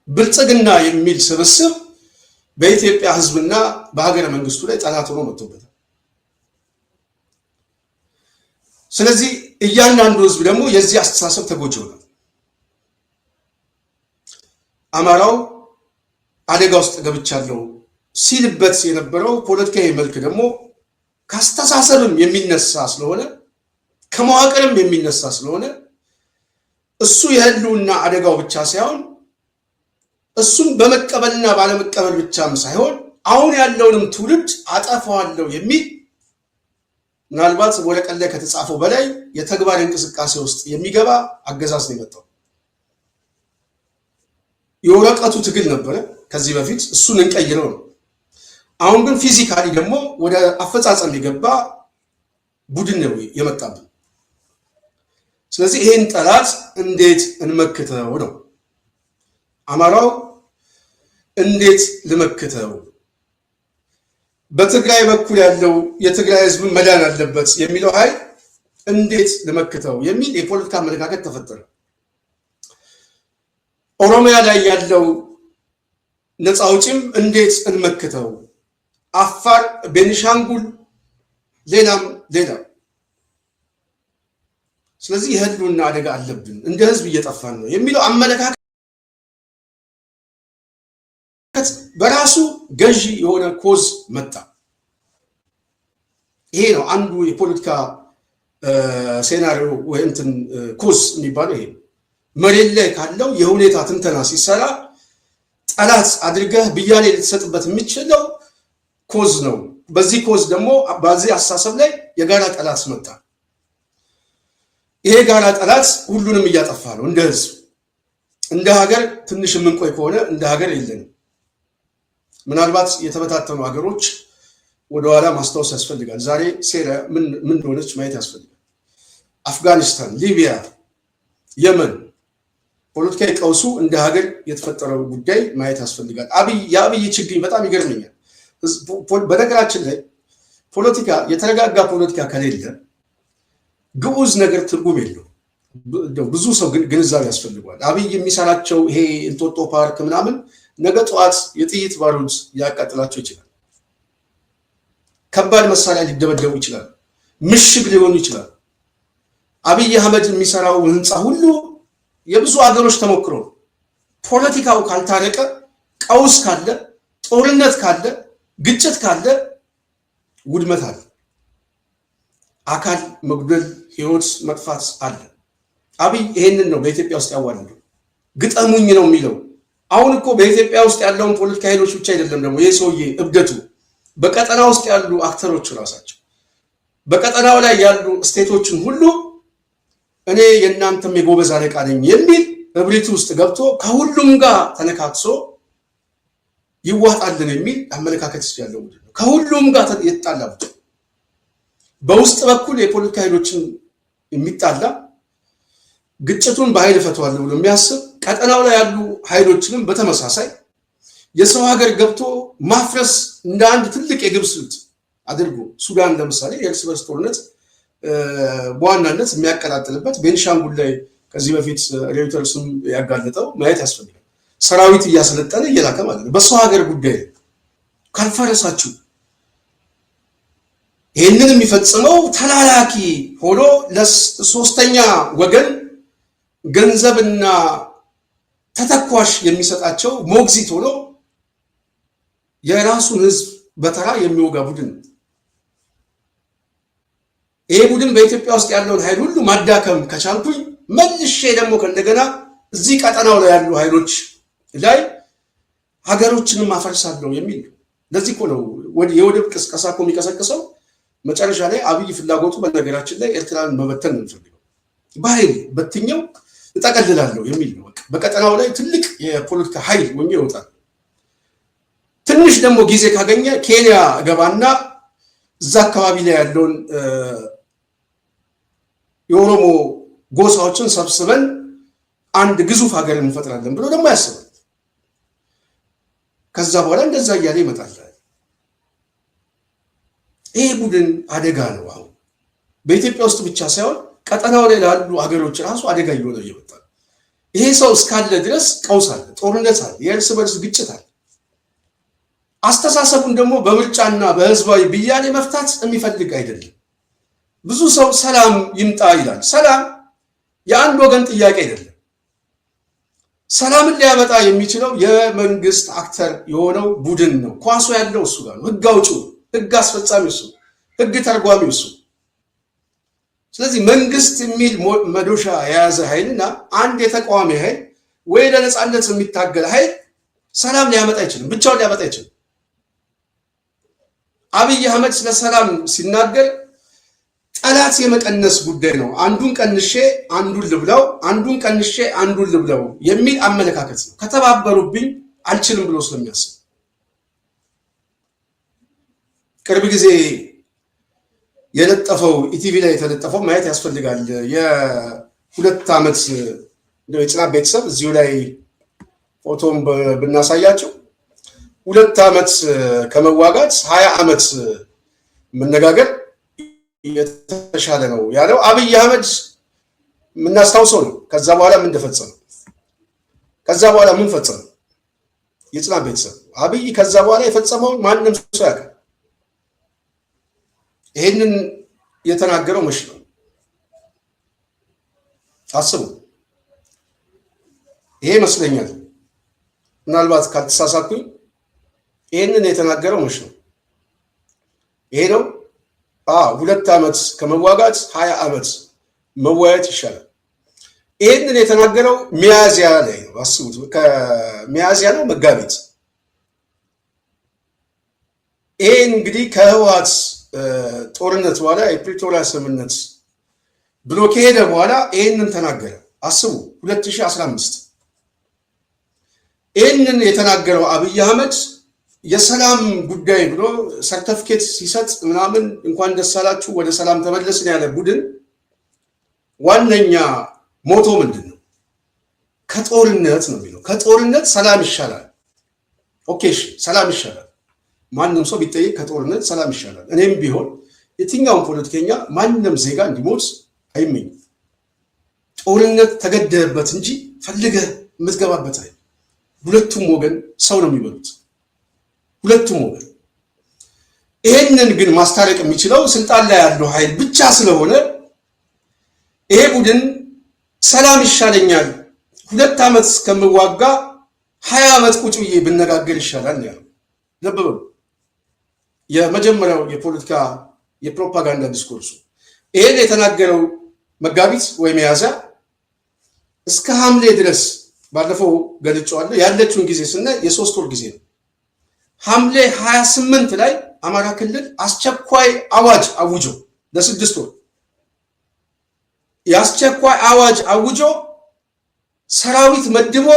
ብልጽግና የሚል ስብስብ በኢትዮጵያ ህዝብና በሀገረ መንግስቱ ላይ ጠላት ሆኖ መጥቶበታል። ስለዚህ እያንዳንዱ ህዝብ ደግሞ የዚህ አስተሳሰብ ተጎጂ ሆኗል። አማራው አደጋ ውስጥ ገብቻለሁ ሲልበት የነበረው ፖለቲካዊ መልክ ደግሞ ከአስተሳሰብም የሚነሳ ስለሆነ ከመዋቅርም የሚነሳ ስለሆነ እሱ የህልውና አደጋው ብቻ ሳይሆን እሱም በመቀበልና ባለመቀበል ብቻም ሳይሆን አሁን ያለውንም ትውልድ አጠፋዋለሁ የሚል ምናልባት ወረቀት ላይ ከተጻፈው በላይ የተግባር እንቅስቃሴ ውስጥ የሚገባ አገዛዝ ነው የመጣው። የወረቀቱ ትግል ነበረ ከዚህ በፊት፣ እሱን እንቀይረው ነው። አሁን ግን ፊዚካሊ ደግሞ ወደ አፈጻጸም የገባ ቡድን ነው የመጣብን። ስለዚህ ይሄን ጠላት እንዴት እንመክተው ነው? አማራው እንዴት ልመክተው? በትግራይ በኩል ያለው የትግራይ ህዝብ መዳን አለበት የሚለው ኃይል እንዴት ልመክተው የሚል የፖለቲካ አመለካከት ተፈጠረ። ኦሮሚያ ላይ ያለው ነፃ አውጪም እንዴት እንመክተው፣ አፋር፣ ቤኒሻንጉል፣ ሌላም ሌላም። ስለዚህ የህልውና አደጋ አለብን፣ እንደ ህዝብ እየጠፋን ነው የሚለው አመለካከት በራሱ ገዢ የሆነ ኮዝ መጣ። ይሄ ነው አንዱ የፖለቲካ ሴናሪዮ ወይ እንትን ኮዝ የሚባለው ይሄ ነው። መሬት ላይ ካለው የሁኔታ ትንተና ሲሰራ ጠላት አድርገህ ብያኔ ልትሰጥበት የሚችለው ኮዝ ነው። በዚህ ኮዝ ደግሞ በዚህ አስተሳሰብ ላይ የጋራ ጠላት መጣ። ይሄ ጋራ ጠላት ሁሉንም እያጠፋ ነው። እንደ ህዝብ እንደ ሀገር ትንሽ የምንቆይ ከሆነ እንደ ሀገር የለንም። ምናልባት የተበታተኑ ሀገሮች ወደኋላ ማስታወስ ያስፈልጋል። ዛሬ ሴሪያ ምን እንደሆነች ማየት ያስፈልጋል። አፍጋኒስታን፣ ሊቢያ፣ የመን ፖለቲካዊ ቀውሱ እንደ ሀገር የተፈጠረው ጉዳይ ማየት ያስፈልጋል። የአብይ ችግኝ በጣም ይገርመኛል። በነገራችን ላይ ፖለቲካ የተረጋጋ ፖለቲካ ከሌለ ግዑዝ ነገር ትርጉም የለው። ብዙ ሰው ግንዛቤ ያስፈልገዋል። አብይ የሚሰራቸው ይሄ እንጦጦ ፓርክ ምናምን ነገ ጠዋት የጥይት ባሩድ ሊያቃጥላቸው ይችላል። ከባድ መሳሪያ ሊደበደቡ ይችላል። ምሽግ ሊሆኑ ይችላል። አብይ አህመድ የሚሰራው ህንፃ ሁሉ የብዙ አገሮች ተሞክሮ ነው። ፖለቲካው ካልታረቀ፣ ቀውስ ካለ፣ ጦርነት ካለ፣ ግጭት ካለ ውድመት አለ። አካል መጉደል፣ ህይወት መጥፋት አለ። አብይ ይሄንን ነው በኢትዮጵያ ውስጥ ያዋለደው። ግጠሙኝ ነው የሚለው። አሁን እኮ በኢትዮጵያ ውስጥ ያለውን ፖለቲካ ኃይሎች ብቻ አይደለም ደግሞ ይህ ሰውዬ እብደቱ፣ በቀጠና ውስጥ ያሉ አክተሮች ራሳቸው፣ በቀጠናው ላይ ያሉ ስቴቶችን ሁሉ እኔ የእናንተም የጎበዝ አለቃ ነኝ የሚል እብሪት ውስጥ ገብቶ ከሁሉም ጋር ተነካክሶ ይዋጣልን የሚል አመለካከት ውስጥ ያለው ቡድን ነው። ከሁሉም ጋር የተጣላ ቡድን፣ በውስጥ በኩል የፖለቲካ ኃይሎችን የሚጣላ ግጭቱን በኃይል እፈታዋለሁ ብሎ የሚያስብ፣ ቀጠናው ላይ ያሉ ኃይሎችንም በተመሳሳይ የሰው ሀገር ገብቶ ማፍረስ እንደ አንድ ትልቅ የግብ ስልት አድርጎ ሱዳን ለምሳሌ የእርስ በርስ ጦርነት በዋናነት የሚያቀጣጥልበት፣ ቤኒሻንጉል ላይ ከዚህ በፊት ሬውተርስም ያጋለጠው ማየት ያስፈልጋል። ሰራዊት እያሰለጠነ እየላከ ማለት ነው። በሰው ሀገር ጉዳይ ካልፈረሳችሁ ይህንን የሚፈጽመው ተላላኪ ሆኖ ለሶስተኛ ወገን ገንዘብና ተተኳሽ የሚሰጣቸው ሞግዚት ሆኖ የራሱን ህዝብ በተራ የሚወጋ ቡድን ነው። ይሄ ቡድን በኢትዮጵያ ውስጥ ያለውን ኃይል ሁሉ ማዳከም ከቻልኩኝ መልሼ ደግሞ ከእንደገና እዚህ ቀጠናው ላይ ያሉ ኃይሎች ላይ ሀገሮችንም አፈርሳለሁ የሚል ነው። ለዚህ እኮ ነው የወደብ ቅስቀሳ እኮ የሚቀሰቅሰው። መጨረሻ ላይ አብይ ፍላጎቱ በነገራችን ላይ ኤርትራን መበተን ነው የሚፈልገው። በኃይል በትኛው እጠቀልላለሁ የሚል ነው። በቀጠናው ላይ ትልቅ የፖለቲካ ኃይል ሆኜ ይወጣል። ትንሽ ደግሞ ጊዜ ካገኘ ኬንያ ገባና እዛ አካባቢ ላይ ያለውን የኦሮሞ ጎሳዎችን ሰብስበን አንድ ግዙፍ ሀገር እንፈጥራለን ብሎ ደግሞ ያስባል። ከዛ በኋላ እንደዛ እያለ ይመጣል። ይሄ ቡድን አደጋ ነው። አሁን በኢትዮጵያ ውስጥ ብቻ ሳይሆን ቀጠናው ላይ ላሉ ሀገሮች ራሱ አደጋ እየሆነ እየመጣ ነው። ይሄ ሰው እስካለ ድረስ ቀውስ አለ፣ ጦርነት አለ፣ የእርስ በርስ ግጭት አለ። አስተሳሰቡን ደግሞ በምርጫና በህዝባዊ ብያኔ መፍታት የሚፈልግ አይደለም። ብዙ ሰው ሰላም ይምጣ ይላል። ሰላም የአንድ ወገን ጥያቄ አይደለም። ሰላምን ሊያመጣ የሚችለው የመንግስት አክተር የሆነው ቡድን ነው። ኳሱ ያለው እሱ ጋር ነው። ህግ አውጪው፣ ህግ አስፈጻሚ እሱ፣ ህግ ተርጓሚው እሱ። ስለዚህ መንግስት የሚል መዶሻ የያዘ ኃይልና አንድ የተቃዋሚ ኃይል ወይ ለነጻነት የሚታገል ኃይል ሰላም ሊያመጣ አይችልም፣ ብቻውን ሊያመጣ አይችልም። አብይ አህመድ ስለ ሰላም ሲናገር ጠላት የመቀነስ ጉዳይ ነው። አንዱን ቀንሼ አንዱን ልብለው፣ አንዱን ቀንሼ አንዱን ልብለው የሚል አመለካከት ነው። ከተባበሩብኝ አልችልም ብሎ ስለሚያስብ ቅርብ ጊዜ የለጠፈው ኢቲቪ ላይ የተለጠፈው ማየት ያስፈልጋል። የ2 ዓመት የጽናት ቤተሰብ እዚሁ ላይ ፎቶም ብናሳያቸው 2 ዓመት ከመዋጋት 20 ዓመት መነጋገር የተሻለ ነው ያለው አብይ አህመድ የምናስታውሰው ነው። ከዛ በኋላ ምን እንደፈጸመ ከዛ በኋላ ምን ፈጸመ የጽናት ቤተሰብ አብይ ከዛ በኋላ የፈጸመው ማንም ሰው ያውቃል። ይሄንን የተናገረው መች ነው? አስቡ። ይሄ መስለኛል ምናልባት ካልተሳሳትኩኝ ይሄንን የተናገረው መች ነው? ይሄ ነው 2 ዓመት ከመዋጋት 20 ዓመት መዋየት ይሻላል። ይሄንን የተናገረው ሚያዚያ ላይ ነው። አስቡት። ከሚያዚያ ነው መጋቢት። ይሄን እንግዲህ ከህወሓት ጦርነት በኋላ የፕሪቶሪያ ስምምነት ብሎ ከሄደ በኋላ ይሄንን ተናገረ። አስቡ 2015 ይሄንን የተናገረው አብይ አህመድ የሰላም ጉዳይ ብሎ ሰርተፊኬት ሲሰጥ ምናምን እንኳን ደስ አላችሁ ወደ ሰላም ተመለስን ያለ ቡድን ዋነኛ ሞቶ ምንድን ነው? ከጦርነት ነው የሚለው። ከጦርነት ሰላም ይሻላል። ኦኬ ሰላም ይሻላል። ማንም ሰው ቢጠይቅ ከጦርነት ሰላም ይሻላል። እኔም ቢሆን የትኛውም ፖለቲከኛ ማንም ዜጋ እንዲሞት አይመኝም። ጦርነት ተገደበት እንጂ ፈልገህ የምትገባበት አይደል። ሁለቱም ወገን ሰው ነው የሚበሉት፣ ሁለቱም ወገን። ይሄንን ግን ማስታረቅ የሚችለው ስልጣን ላይ ያለው ኃይል ብቻ ስለሆነ ይሄ ቡድን ሰላም ይሻለኛል 2 ዓመት እስከምዋጋ 20 ዓመት ቁጭ ብዬ ብነጋገር ይሻላል ያለው። ልብ በሉ። የመጀመሪያው የፖለቲካ የፕሮፓጋንዳ ዲስኮርሱ ይሄን የተናገረው መጋቢት ወይ ሚያዝያ እስከ ሐምሌ ድረስ ባለፈው ገልጬዋለሁ። ያለችውን ጊዜ ስናይ የ3 ወር ጊዜ ነው። ሐምሌ 28 ላይ አማራ ክልል አስቸኳይ አዋጅ አውጆ ለ6 ወር የአስቸኳይ አዋጅ አውጆ ሰራዊት መድቦ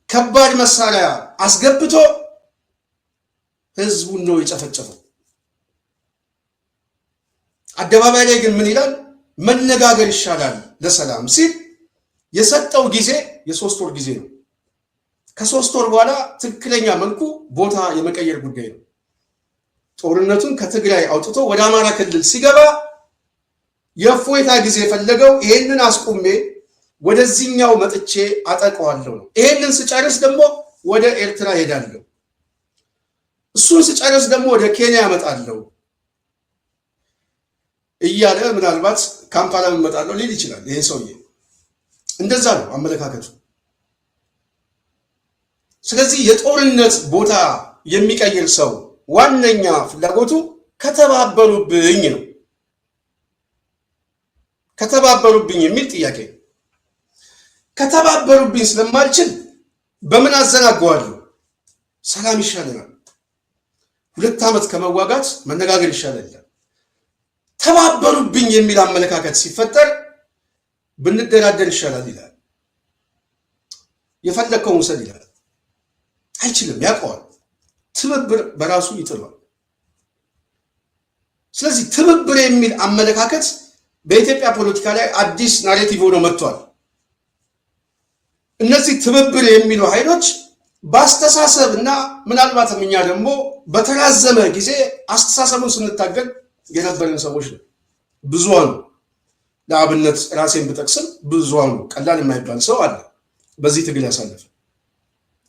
ከባድ መሳሪያ አስገብቶ ህዝቡን ነው የጨፈጨፈው። አደባባይ ላይ ግን ምን ይላል? መነጋገር ይሻላል ለሰላም ሲል የሰጠው ጊዜ የ3 ወር ጊዜ ነው። ከ3 ወር በኋላ ትክክለኛ መልኩ ቦታ የመቀየር ጉዳይ ነው። ጦርነቱን ከትግራይ አውጥቶ ወደ አማራ ክልል ሲገባ የእፎይታ ጊዜ የፈለገው ይሄንን አስቁሜ ወደዚህኛው መጥቼ አጠቀዋለሁ ነው። ይሄንን ስጨርስ ደግሞ ወደ ኤርትራ ሄዳለሁ፣ እሱን ስጨርስ ደግሞ ወደ ኬንያ እመጣለሁ እያለ ምናልባት ካምፓላ እመጣለሁ ሊል ይችላል። ይሄ ሰውዬ እንደዛ ነው አመለካከቱ። ስለዚህ የጦርነት ቦታ የሚቀይር ሰው ዋነኛ ፍላጎቱ ከተባበሩብኝ ነው። ከተባበሩብኝ የሚል ጥያቄ ነው። ከተባበሩብኝ ስለማልችል በምን አዘናገዋለሁ? ሰላም ይሻለናል፣ 2 ዓመት ከመዋጋት መነጋገር ይሻላል። ተባበሩብኝ የሚል አመለካከት ሲፈጠር ብንደራደር ይሻላል ይላል። የፈለከውን ውሰድ ይላል። አይችልም፣ ያውቀዋል። ትብብር በራሱ ይጥሏል። ስለዚህ ትብብር የሚል አመለካከት በኢትዮጵያ ፖለቲካ ላይ አዲስ ናሬቲቭ ሆኖ መጥቷል። እነዚህ ትብብር የሚሉ ኃይሎች በአስተሳሰብ እና ምናልባትም እኛ ደግሞ በተራዘመ ጊዜ አስተሳሰቡን ስንታገል የነበርን ሰዎች ነው። ብዙሃኑ ለአብነት ራሴን ብጠቅስም ብዙሃኑ ቀላል የማይባል ሰው አለ በዚህ ትግል ያሳለፈ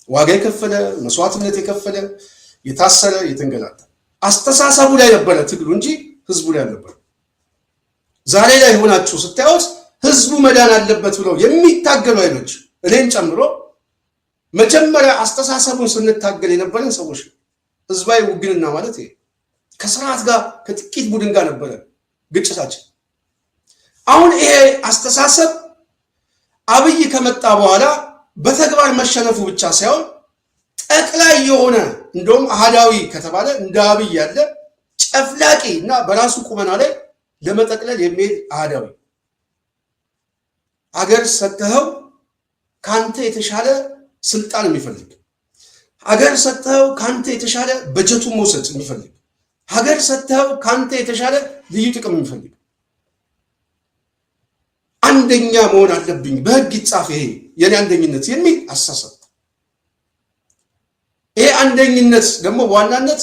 ዋጋ የከፈለ መስዋዕትነት የከፈለ የታሰረ የተንገላታ አስተሳሰቡ ላይ ነበረ ትግሉ እንጂ ህዝቡ ላይ ነበር። ዛሬ ላይ ሆናችሁ ስታዩት ህዝቡ መዳን አለበት ብለው የሚታገሉ ኃይሎች እኔን ጨምሮ መጀመሪያ አስተሳሰቡን ስንታገል የነበረን ሰዎች ነው። ህዝባዊ ውግንና ማለት ይሄ ከስርዓት ጋር ከጥቂት ቡድን ጋር ነበረ ግጭታችን። አሁን ይሄ አስተሳሰብ አብይ ከመጣ በኋላ በተግባር መሸነፉ ብቻ ሳይሆን ጠቅላይ የሆነ እንደውም አሃዳዊ ከተባለ እንደ አብይ ያለ ጨፍላቂ እና በራሱ ቁመና ላይ ለመጠቅለል የሚሄድ አሃዳዊ አገር ሰጥተው ካንተ የተሻለ ስልጣን የሚፈልግ ሀገር ሰጥተው ካንተ የተሻለ በጀቱን መውሰድ የሚፈልግ ሀገር ሰጥተው ካንተ የተሻለ ልዩ ጥቅም የሚፈልግ አንደኛ መሆን አለብኝ በህግ ይጻፍ ይሄ የኔ አንደኝነት የሚል አሳሰብ ይሄ አንደኝነት ደግሞ በዋናነት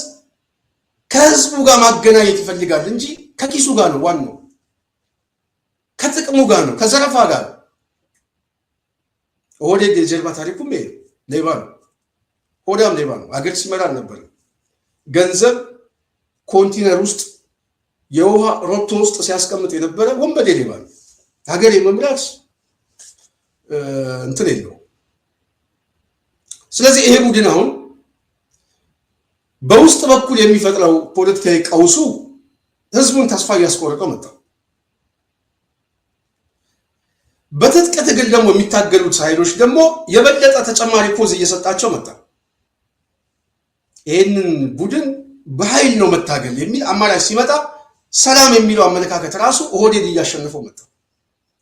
ከህዝቡ ጋር ማገናኘት ይፈልጋል እንጂ ከኪሱ ጋር ነው ዋናው ከጥቅሙ ጋር ነው ከዘረፋ ጋር ኦህዴድ የጀርባ ታሪኩም ይሄ ሌባ ነው ሆዳም ሌባ ነው አገር ሲመራ ነበር ገንዘብ ኮንቲነር ውስጥ የውሃ ሮቶ ውስጥ ሲያስቀምጥ የነበረ ወንበዴ ሌባ ነው ሀገር የመምራት እንትን የለው ስለዚህ ይሄ ቡድን አሁን በውስጥ በኩል የሚፈጥረው ፖለቲካዊ ቀውሱ ህዝቡን ተስፋ እያስቆረጠው መጣ በትጥቅ ትግል ደግሞ የሚታገሉት ኃይሎች ደግሞ የበለጠ ተጨማሪ ፖዝ እየሰጣቸው መጣ ይሄንን ቡድን በኃይል ነው መታገል የሚል አማራጭ ሲመጣ ሰላም የሚለው አመለካከት ራሱ ኦህዴድ እያሸነፈው መጣ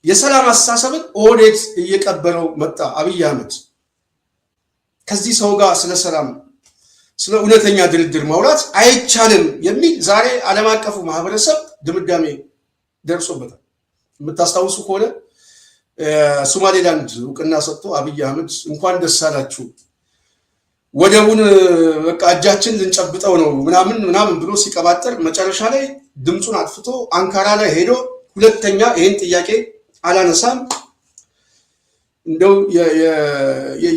የሰላም አስተሳሰብን ኦህዴድ እየቀበለው መጣ አብይ አህመድ ከዚህ ሰው ጋር ስለ ሰላም ስለ እውነተኛ ድርድር ማውራት አይቻልም የሚል ዛሬ ዓለም አቀፉ ማህበረሰብ ድምዳሜ ደርሶበታል የምታስታውሱ ከሆነ ሶማሌላንድ እውቅና ሰጥቶ አብይ አህመድ እንኳን ደስ አላችሁ ወደቡን በቃ እጃችን ልንጨብጠው ነው ምናምን ብሎ ሲቀባጠር መጨረሻ ላይ ድምጹን አጥፍቶ አንካራ ላይ ሄዶ ሁለተኛ ይሄን ጥያቄ አላነሳም እንደው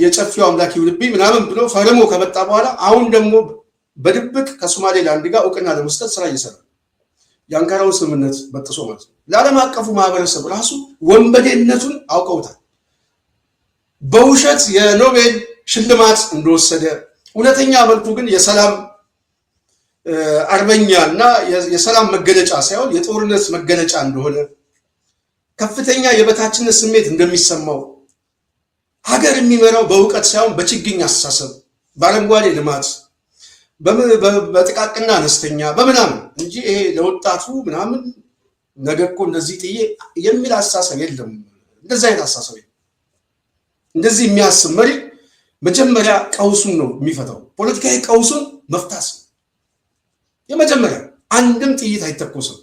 የጨፊው አምላክ ይውልብኝ ምናምን ብሎ ፈርሞ ከመጣ በኋላ አሁን ደግሞ በድብቅ ከሶማሌላንድ ጋር እውቅና ለመስጠት ስራ እየሰራ የአንካራውን ስምምነት በጥሶ ማለት ነው ለዓለም አቀፉ ማህበረሰብ ራሱ ወንበዴነቱን አውቀውታል በውሸት የኖቤል ሽልማት እንደወሰደ እውነተኛ መልኩ ግን የሰላም አርበኛና የሰላም መገለጫ ሳይሆን የጦርነት መገለጫ እንደሆነ ከፍተኛ የበታችነት ስሜት እንደሚሰማው ሀገር የሚመራው በእውቀት ሳይሆን በችግኝ አስተሳሰብ በአረንጓዴ ልማት በጥቃቅና አነስተኛ በምናምን እንጂ ይሄ ለወጣቱ ምናምን ነገ እኮ እንደዚህ ጥዬ የሚል አስተሳሰብ የለም እንደዚህ አይነት አስተሳሰብ እንደዚህ የሚያስብ መሪ መጀመሪያ ቀውሱን ነው የሚፈታው ፖለቲካዊ ቀውሱን መፍታት የመጀመሪያ አንድም ጥይት አይተኮስም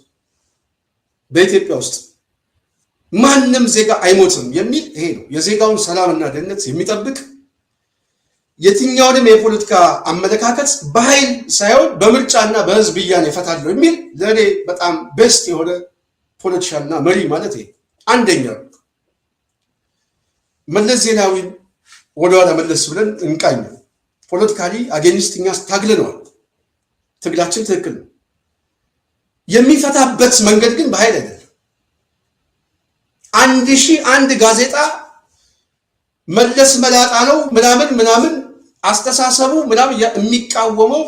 በኢትዮጵያ ውስጥ ማንም ዜጋ አይሞትም የሚል ይሄ ነው የዜጋውን ሰላምና ደህንነት የሚጠብቅ የትኛውንም የፖለቲካ አመለካከት በኃይል ሳይሆን በምርጫና በህዝብ ብያን ይፈታል የሚል ለኔ በጣም ቤስት የሆነ ፖለቲሻልና መሪ ማለት ይሄ አንደኛ መለስ ዜናዊ ወደኋላ መለስ ብለን እንቃኝ ፖለቲካሊ አጌንስቲኛ ታግለናል ትግላችን ትክክል ነው የሚፈታበት መንገድ ግን በኃይል አይደለም 1001 ጋዜጣ መለስ መላጣ ነው ምናምን አስተሳሰቡ ምናምን የሚቃወመው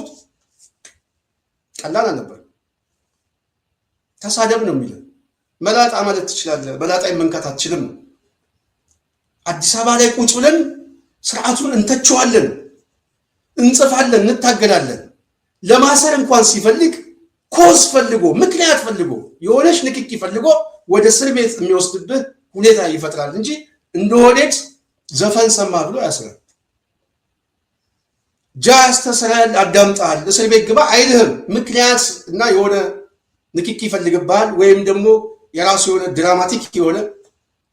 ቀላል ነበር ተሳደብ ነው የሚለው መላጣ ማለት ትችላለህ መላጣ መንካት አትችልም አዲስ አበባ ላይ ቁጭ ብለን ስርዓቱን እንተቸዋለን እንጽፋለን እንታገላለን ለማሰር እንኳን ሲፈልግ ኮዝ ፈልጎ ምክንያት ፈልጎ የሆነች ንክኪ ፈልጎ ወደ እስር ቤት የሚወስድብህ ሁኔታ ይፈጥራል እንጂ እንደሆነች ዘፈን ሰማ ብሎ ያስራል ጃስ ተሰራል አዳምጣል እስር ቤት ግባ አይልህም ምክንያት እና የሆነ ንክኪ ይፈልግብሃል ወይም ደግሞ የራሱ የሆነ ድራማቲክ የሆነ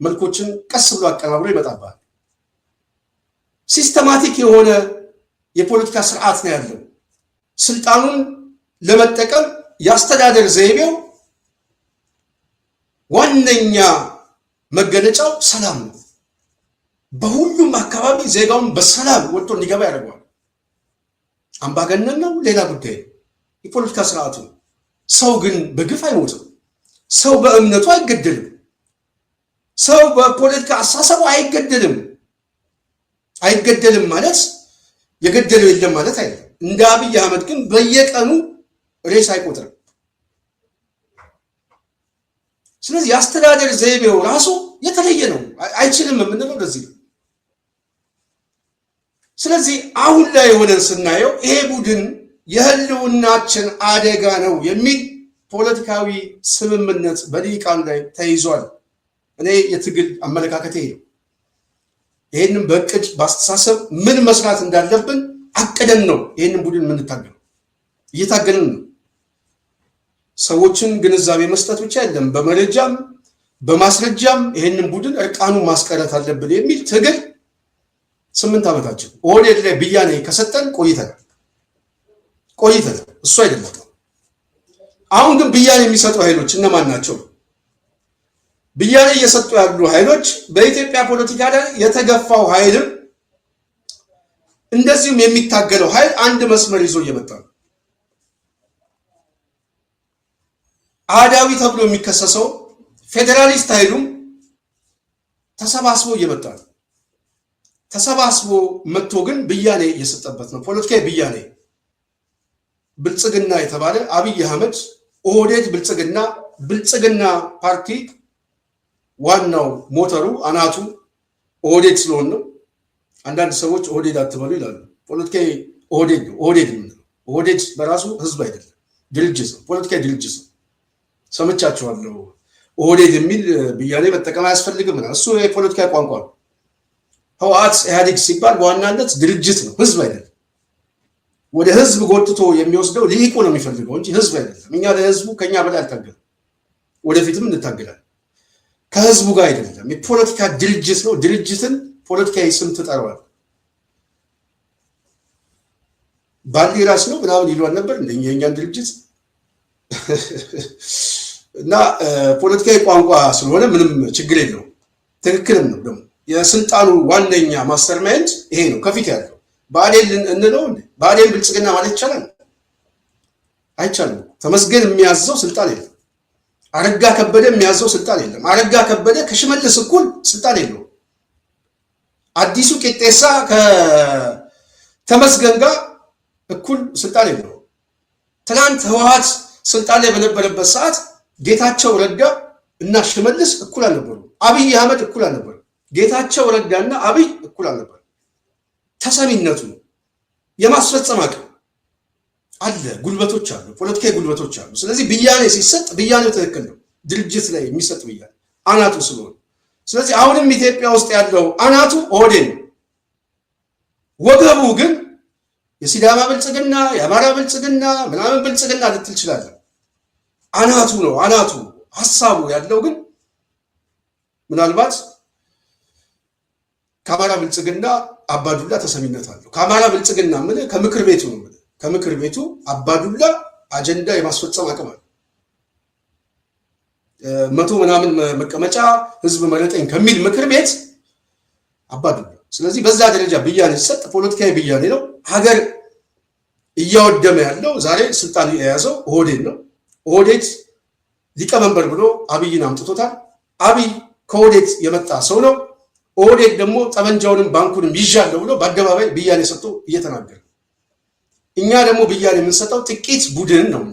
መልኮችን ቀስ ብሎ አቀናብሮ ይመጣባል ሲስተማቲክ የሆነ የፖለቲካ ስርዓት ነው ያለው ስልጣኑን ለመጠቀም ያስተዳደር ዘይቤው ዋነኛ መገለጫው ሰላም ነው በሁሉም አካባቢ ዜጋውን በሰላም ወጥቶ እንዲገባ ያደርጋል አምባገነን ነው ሌላ ጉዳይ የፖለቲካ ስርዓቱ ሰው ግን በግፍ አይሞትም ሰው በእምነቱ አይገደልም ሰው በፖለቲካ አሳሰቡ አይገደልም ማለት የገደለው የለም ማለት አይደለም እንደ አብይ አህመድ ግን በየቀኑ ሬስ አይቆጥርም ስለዚህ የአስተዳደር ዘይቤው ራሱ የተለየ ነው። አይችልም የምንለው ለዚህ ነው። ስለዚህ አሁን ላይ ሆነን ስናየው ይሄ ቡድን የህልውናችን አደጋ ነው የሚል ፖለቲካዊ ስምምነት በልሂቃን ላይ ተይዟል። እኔ የትግል አመለካከቴ ነው። ይህንን በእቅድ በአስተሳሰብ ምን መስራት እንዳለብን አቅደን ነው ይህንን ቡድን የምንታገለው። እየታገልን ነው። ሰዎችን ግንዛቤ መስጠት ብቻ አይደለም፣ በመረጃም በማስረጃም ይህንን ቡድን እርቃኑን ማስቀረት አለብን የሚል ትግል 8 ዓመታችን ኦህዴድ ላይ ብያኔ ከሰጠን ቆይተናል። እሱ አይደለም። አሁን ግን ብያኔ የሚሰጡ ኃይሎች እነማን ናቸው? ብያኔ እየሰጡ ያሉ ኃይሎች በኢትዮጵያ ፖለቲካ ላይ የተገፋው ኃይልም እንደዚሁም የሚታገለው ኃይል አንድ መስመር ይዞ እየመጣ ነው። አህዳዊ ተብሎ የሚከሰሰው ፌዴራሊስት ኃይሉም ተሰባስቦ እየመጣ ነው። ተሰባስቦ መጥቶ ግን ብያኔ እየሰጠበት ነው። ፖለቲካዊ ብያኔ ብልጽግና የተባለ አብይ አህመድ ኦህዴድ ብልጽግና ፓርቲ ዋናው ሞተሩ አናቱ ኦህዴድ ስለሆነ ነው። አንዳንድ ሰዎች ኦህዴድ አትበሉ ይላሉ። ፖለቲካዊ ኦህዴድ ነው። ኦህዴድ በራሱ ህዝብ አይደለም፣ ድርጅት ነው። ፖለቲካዊ ድርጅት ነው። ሰምቻችኋለሁ። ኦህዴድ የሚል ብያኔ መጠቀም አያስፈልግም። እሱ የፖለቲካ ቋንቋ ነው። ህወሓት ኢህአዴግ ሲባል በዋናነት ድርጅት ነው፣ ህዝብ አይደለም። ወደ ህዝብ ጎትቶ የሚወስደው ልሂቁ ነው የሚፈልገው እንጂ ህዝብ አይደለም። እኛ ለህዝቡ ከኛ በላይ አልታገልም፣ ወደፊትም እንታገላለን። ከህዝቡ ጋር አይደለም። የፖለቲካ ድርጅት ነው። ድርጅትን ፖለቲካዊ ስም ትጠራዋል። ባልዲራስ ነው ምናምን ይሏል ነበር እንደኛ የኛን ድርጅት እና ፖለቲካዊ ቋንቋ ስለሆነ ምንም ችግር የለውም። ትክክልም ነው። ደግሞ የስልጣኑ ዋነኛ ማስተር ማይንድ ይሄ ነው ከፊት ያለው። ብአዴን እንለው እንዴ? ብአዴን ብልጽግና ማለት ይቻላል? አይቻልም። ተመስገን የሚያዘው ስልጣን የለም። አረጋ ከበደ የሚያዘው ስልጣን የለም። አረጋ ከበደ ከሽመልስ እኩል ስልጣን የለውም። አዲሱ ቄጤሳ ከተመስገን ጋር እኩል ስልጣን የለውም። ትናንት ህወሓት ስልጣን ላይ በነበረበት ሰዓት ጌታቸው ረዳ እና ሽመልስ እኩል አልነበሩ። አብይ አህመድ እኩል አልነበሩ። ጌታቸው ረዳና አብይ እኩል አልነበሩ። ተሰሚነቱ የማስፈጸም አቅም አለ፣ ጉልበቶች አሉ፣ ፖለቲካዊ ጉልበቶች አሉ። ስለዚህ ብያኔ ሲሰጥ ብያኔው ትክክል ነው። ድርጅት ላይ የሚሰጥ ብያኔ አናቱ ስለሆነ፣ ስለዚህ አሁንም ኢትዮጵያ ውስጥ ያለው አናቱ ኦህዴድ ነው። ወገቡ ግን የሲዳማ ብልጽግና፣ የአማራ ብልጽግና ምናምን ብልጽግና ልትል ይችላል። አናቱ ነው። አናቱ ሀሳቡ ያለው ግን ምናልባት ከአማራ ብልጽግና አባዱላ ተሰሚነት አለው። ከአማራ ብልጽግና ምን ከምክር ቤቱ ነው። ከምክር ቤቱ አባዱላ አጀንዳ የማስፈጸም አቅም አለ። 100 ምናምን መቀመጫ ህዝብ መረጠኝ ከሚል ምክር ቤት አባዱላ። ስለዚህ በዛ ደረጃ ብያኔ ሲሰጥ ፖለቲካዊ ብያኔ ነው። ሀገር እያወደመ ያለው ዛሬ ስልጣን የያዘው ኦህዴድ ነው። ኦህዴድ ሊቀመንበር ብሎ አብይን አምጥቶታል። አብይ ከኦህዴድ የመጣ ሰው ነው። ኦህዴድ ደግሞ ጠመንጃውንም ባንኩንም ይዣለሁ ብሎ በአደባባይ ብያኔ ሰጥቶ እየተናገረ፣ እኛ ደግሞ ብያኔ የምንሰጠው ጥቂት ቡድን ነው፣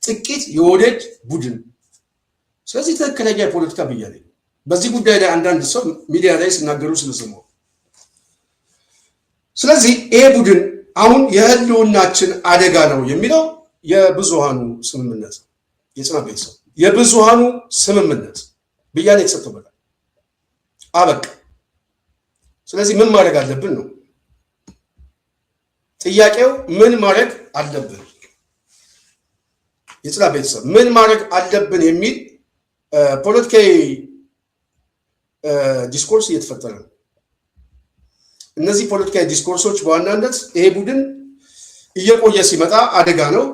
ጥቂት የኦህዴድ ቡድን። ስለዚህ ትክክለኛ የፖለቲካ ብያኔ ነው። በዚህ ጉዳይ ላይ አንዳንድ ሰው ሚዲያ ላይ ሲናገሩ ስለሰማሁ፣ ስለዚህ ይሄ ቡድን አሁን የህልውናችን አደጋ ነው የሚለው የብዙሃኑ ስምምነት ነው። የጽናት ቤተሰብ የብዙሃኑ ስምምነት ብያኔ የተሰጠበታል። አበቃ። ስለዚህ ምን ማድረግ አለብን ነው ጥያቄው። ምን ማድረግ አለብን? የጽናት ቤተሰብ ምን ማድረግ አለብን የሚል ፖለቲካዊ ዲስኮርስ እየተፈጠረ ነው። እነዚህ ፖለቲካዊ ዲስኮርሶች በዋናነት ይሄ ቡድን እየቆየ ሲመጣ አደጋ ነው።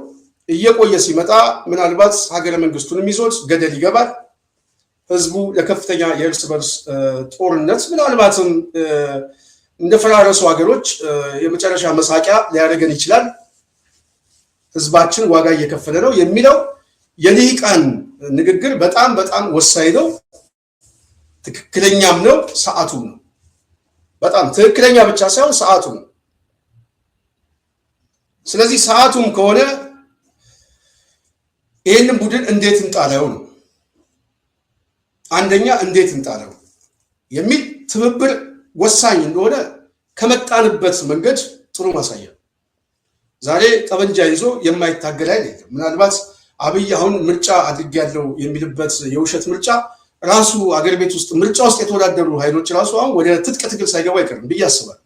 እየቆየ ሲመጣ ምናልባት ሀገረ መንግስቱንም ይዞት ገደል ይገባል። ህዝቡ ለከፍተኛ የእርስ በርስ ጦርነት ምናልባትም እንደፈራረሱ ሀገሮች የመጨረሻ መሳቂያ ሊያደርገን ይችላል። ህዝባችን ዋጋ እየከፈለ ነው የሚለው የልሂቃን ንግግር በጣም በጣም ወሳኝ ነው። ትክክለኛም ነው። ሰዓቱም ነው። በጣም ትክክለኛ ብቻ ሳይሆን ሰዓቱም ነው። ስለዚህ ሰዓቱም ከሆነ ይህንን ቡድን እንዴት እንጣለው ነው። አንደኛ እንዴት እንጣለው የሚል ትብብር ወሳኝ እንደሆነ ከመጣንበት መንገድ ጥሩ ማሳያ። ዛሬ ጠበንጃ ይዞ የማይታገል አይደለም። ምናልባት አብይ አሁን ምርጫ አድርጌያለሁ የሚልበት የውሸት ምርጫ ራሱ አገር ቤት ውስጥ ምርጫ ውስጥ የተወዳደሩ ኃይሎች ራሱ አሁን ወደ ትጥቅ ትግል ሳይገቡ አይቀርም ብዬ አስባለሁ።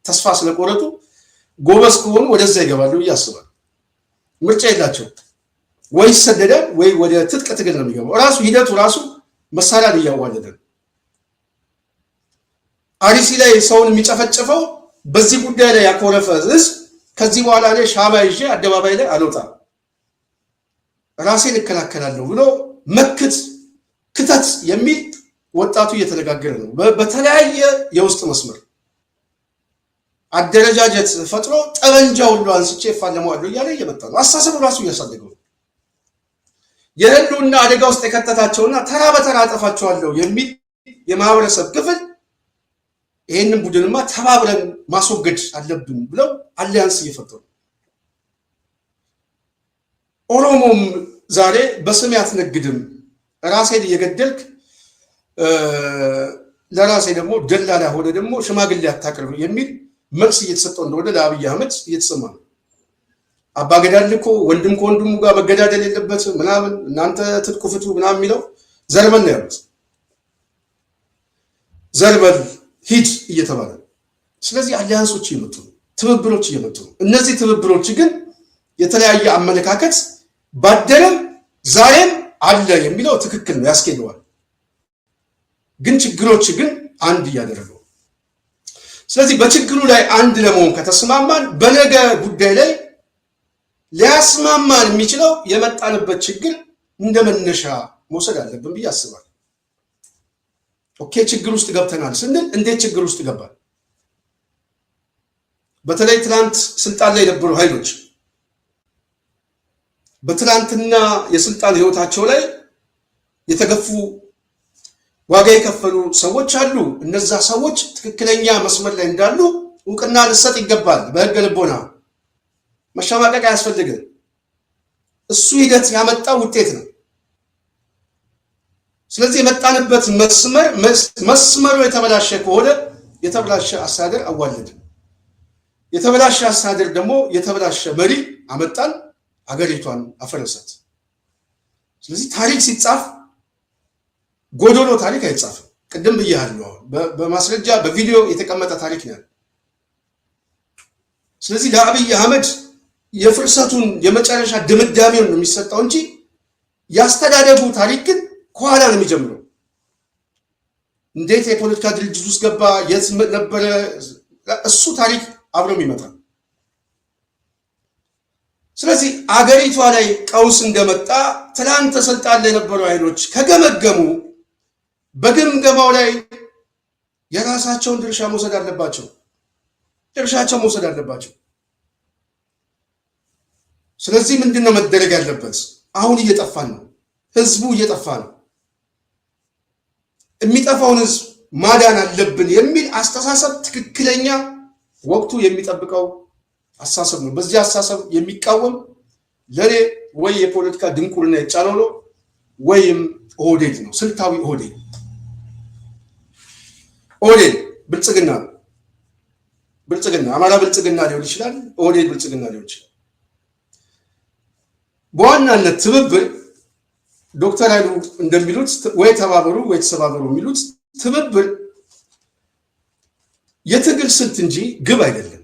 ተስፋ ስለቆረጡ ጎበዝ ከሆኑ ወደዛ ይገባሉ ብዬ አስባለሁ። ምርጫ የላቸው ወይ ይሰደዳል ወይ ወደ ትጥቅ ትግል ነው የሚገባው። ራሱ ሂደቱ ራሱ መሳሪያ እያዋለደ ነው። አርሲ ላይ ሰውን የሚጨፈጭፈው በዚህ ጉዳይ ላይ ያኮረፈ ህዝብ ከዚህ በኋላ ላይ ሻማ ይዤ አደባባይ ላይ አልወጣም ራሴን እከላከላለሁ ብሎ ክተት የሚል ወጣቱ እየተነጋገረ ነው። በተለያየ የውስጥ መስመር አደረጃጀት ፈጥሮ ጠበንጃውን አንስቼ እፋለመዋለሁ እያለ እየመጣ ነው። አስተሳሰቡ ራሱ እያሳደገው ነው። የህልውና አደጋ ውስጥ የከተታቸውና ተራ በተራ አጠፋቸዋለሁ የሚል የማህበረሰብ ክፍል ይህንን ቡድንማ ተባብረን ማስወገድ አለብን ብለው አሊያንስ እየፈጠሩ ኦሮሞም ዛሬ በስም አትነግድም ራሴን እየገደልክ ለራሴ ደግሞ ደላላ ሆነ ደግሞ ሽማግሌ አታቅርብ የሚል መልስ እየተሰጠው እንደሆነ ለአብይ አህመድ እየተሰማ ነው። አባገዳል እኮ ወንድም ከወንድሙ ጋር መገዳደል የለበትም ምናምን እናንተ ትጥቁ ፍቱ ምናምን የሚለው ዘርበል ነው ያሉት። ዘርበል ሂድ እየተባለ ስለዚህ አሊያንሶች እየመጡ ነው፣ ትብብሮች እየመጡ ነው። እነዚህ ትብብሮች ግን የተለያየ አመለካከት ባደረም ዛሬም አለ የሚለው ትክክል ነው፣ ያስኬደዋል። ግን ችግሮች ግን አንድ እያደረገው ስለዚህ በችግሩ ላይ አንድ ለመሆን ከተስማማን በነገ ጉዳይ ላይ ሊያስማማን የሚችለው የመጣንበት ችግር እንደመነሻ መውሰድ አለብን ብዬ አስባለሁ። ኦኬ ችግር ውስጥ ገብተናል ስንል እንዴት ችግር ውስጥ ገባል? በተለይ ትናንት ስልጣን ላይ የነበሩ ኃይሎች በትናንትና የስልጣን ህይወታቸው ላይ የተገፉ ዋጋ የከፈሉ ሰዎች አሉ። እነዛ ሰዎች ትክክለኛ መስመር ላይ እንዳሉ እውቅና ልሰጥ ይገባል። በህገ ልቦና መሸማቀቅ አያስፈልግም። እሱ ሂደት ያመጣው ውጤት ነው። ስለዚህ የመጣንበት መስመሩ የተበላሸ ከሆነ የተበላሸ አስተዳደር አዋለድ፣ የተበላሸ አስተዳደር ደግሞ የተበላሸ መሪ አመጣን፣ ሀገሪቷን አፈረሰት። ስለዚህ ታሪክ ሲጻፍ ጎዶሎ ታሪክ አይጻፍም። ቅድም ብያለሁ፣ በማስረጃ በቪዲዮ የተቀመጠ ታሪክ ነው። ስለዚህ ለአብይ አህመድ የፍርሰቱን የመጨረሻ ድምዳሜውን ነው የሚሰጠው እንጂ ያስተዳደጉ ታሪክ ግን ከኋላ ነው የሚጀምረው። እንዴት የፖለቲካ ድርጅት ውስጥ ገባ፣ የት ነበረ፣ እሱ ታሪክ አብሮ ይመጣል። ስለዚህ አገሪቷ ላይ ቀውስ እንደመጣ ትላንት ስልጣን ላይ የነበሩ ኃይሎች ከገመገሙ በግምገማው ላይ የራሳቸውን ድርሻ መውሰድ አለባቸው። ስለዚህ ምንድነው መደረግ ያለበት? አሁን እየጠፋን ነው፣ ህዝቡ እየጠፋ ነው። የሚጠፋውን ህዝብ ማዳን አለብን የሚል አስተሳሰብ ትክክለኛ ወቅቱ የሚጠብቀው አስተሳሰብ ነው። በዚህ አስተሳሰብ የሚቃወም ለኔ ወይ የፖለቲካ ድንቁርና የጫነው ነው ወይም ኦህዴድ ነው፣ ስልታዊ ኦህዴድ ብልጽግና አማራ ብልጽግና ሊሆን ይችላል፣ ኦህዴድ ብልጽግና ሊሆን ይችላል። በዋናነት ትብብር ዶክተር ኃይሉ እንደሚሉት ወይ ተባበሩ ወይ ተሰባበሩ የሚሉት ትብብር የትግል ስልት እንጂ ግብ አይደለም።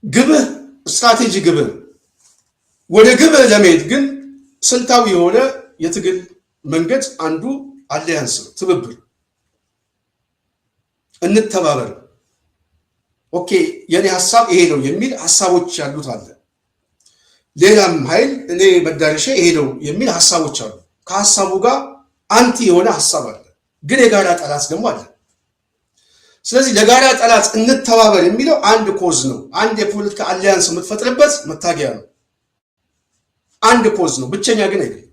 ግብህ ስትራቴጂ ግብህ ወደ ግብህ ለመሄድ ግን ስልታዊ የሆነ የትግል መንገድ አንዱ አሊያንስ ነው፣ ትብብር። እንተባበር፣ ኦኬ የኔ ሐሳብ ይሄ ነው የሚል ሐሳቦች ያሉት አለ። ሌላም ኃይል እኔ መዳረሻ ይሄ ነው የሚል ሐሳቦች አሉ። ከሐሳቡ ጋር አንቲ የሆነ ሐሳብ አለ፣ ግን የጋራ ጠላት ደግሞ አለ። ስለዚህ ለጋራ ጠላት እንተባበር የሚለው አንድ ኮዝ ነው። አንድ የፖለቲካ አሊያንስ የምትፈጥርበት መታገያ ነው። አንድ ኮዝ ነው፣ ብቸኛ ግን አይደለም።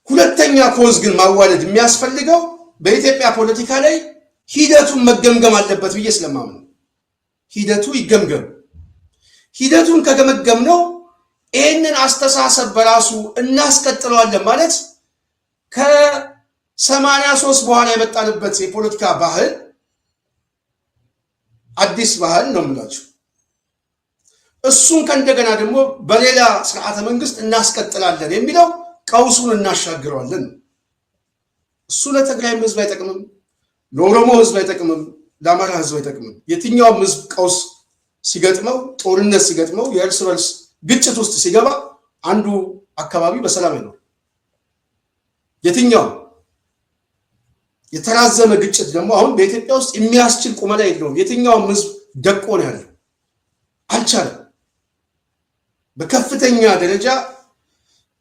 ሁለተኛ ኮዝ ግን ማዋለድ የሚያስፈልገው በኢትዮጵያ ፖለቲካ ላይ ሂደቱን መገምገም አለበት ብዬ ስለማምን ሂደቱ ይገምገም። ሂደቱን ከገመገም ነው ይህንን አስተሳሰብ በራሱ እናስቀጥለዋለን ማለት ከ83 በኋላ የመጣንበት የፖለቲካ ባህል አዲስ ባህል ነው የምላችሁ። እሱን ከእንደገና ደግሞ በሌላ ስርዓተ መንግስት እናስቀጥላለን የሚለው ቀውሱን እናሻግረዋለን። እሱ ለትግራይም ህዝብ አይጠቅምም፣ ለኦሮሞ ህዝብ አይጠቅምም፣ ለአማራ ህዝብ አይጠቅምም። የትኛውም ህዝብ ቀውስ ሲገጥመው፣ ጦርነት ሲገጥመው፣ የእርስ በርስ ግጭት ውስጥ ሲገባ አንዱ አካባቢ በሰላም አይኖር። የትኛው የተራዘመ ግጭት ደግሞ አሁን በኢትዮጵያ ውስጥ የሚያስችል ቁመና የለውም። የትኛውም ህዝብ ደቆ ነው ያለው፣ አልቻለም። በከፍተኛ ደረጃ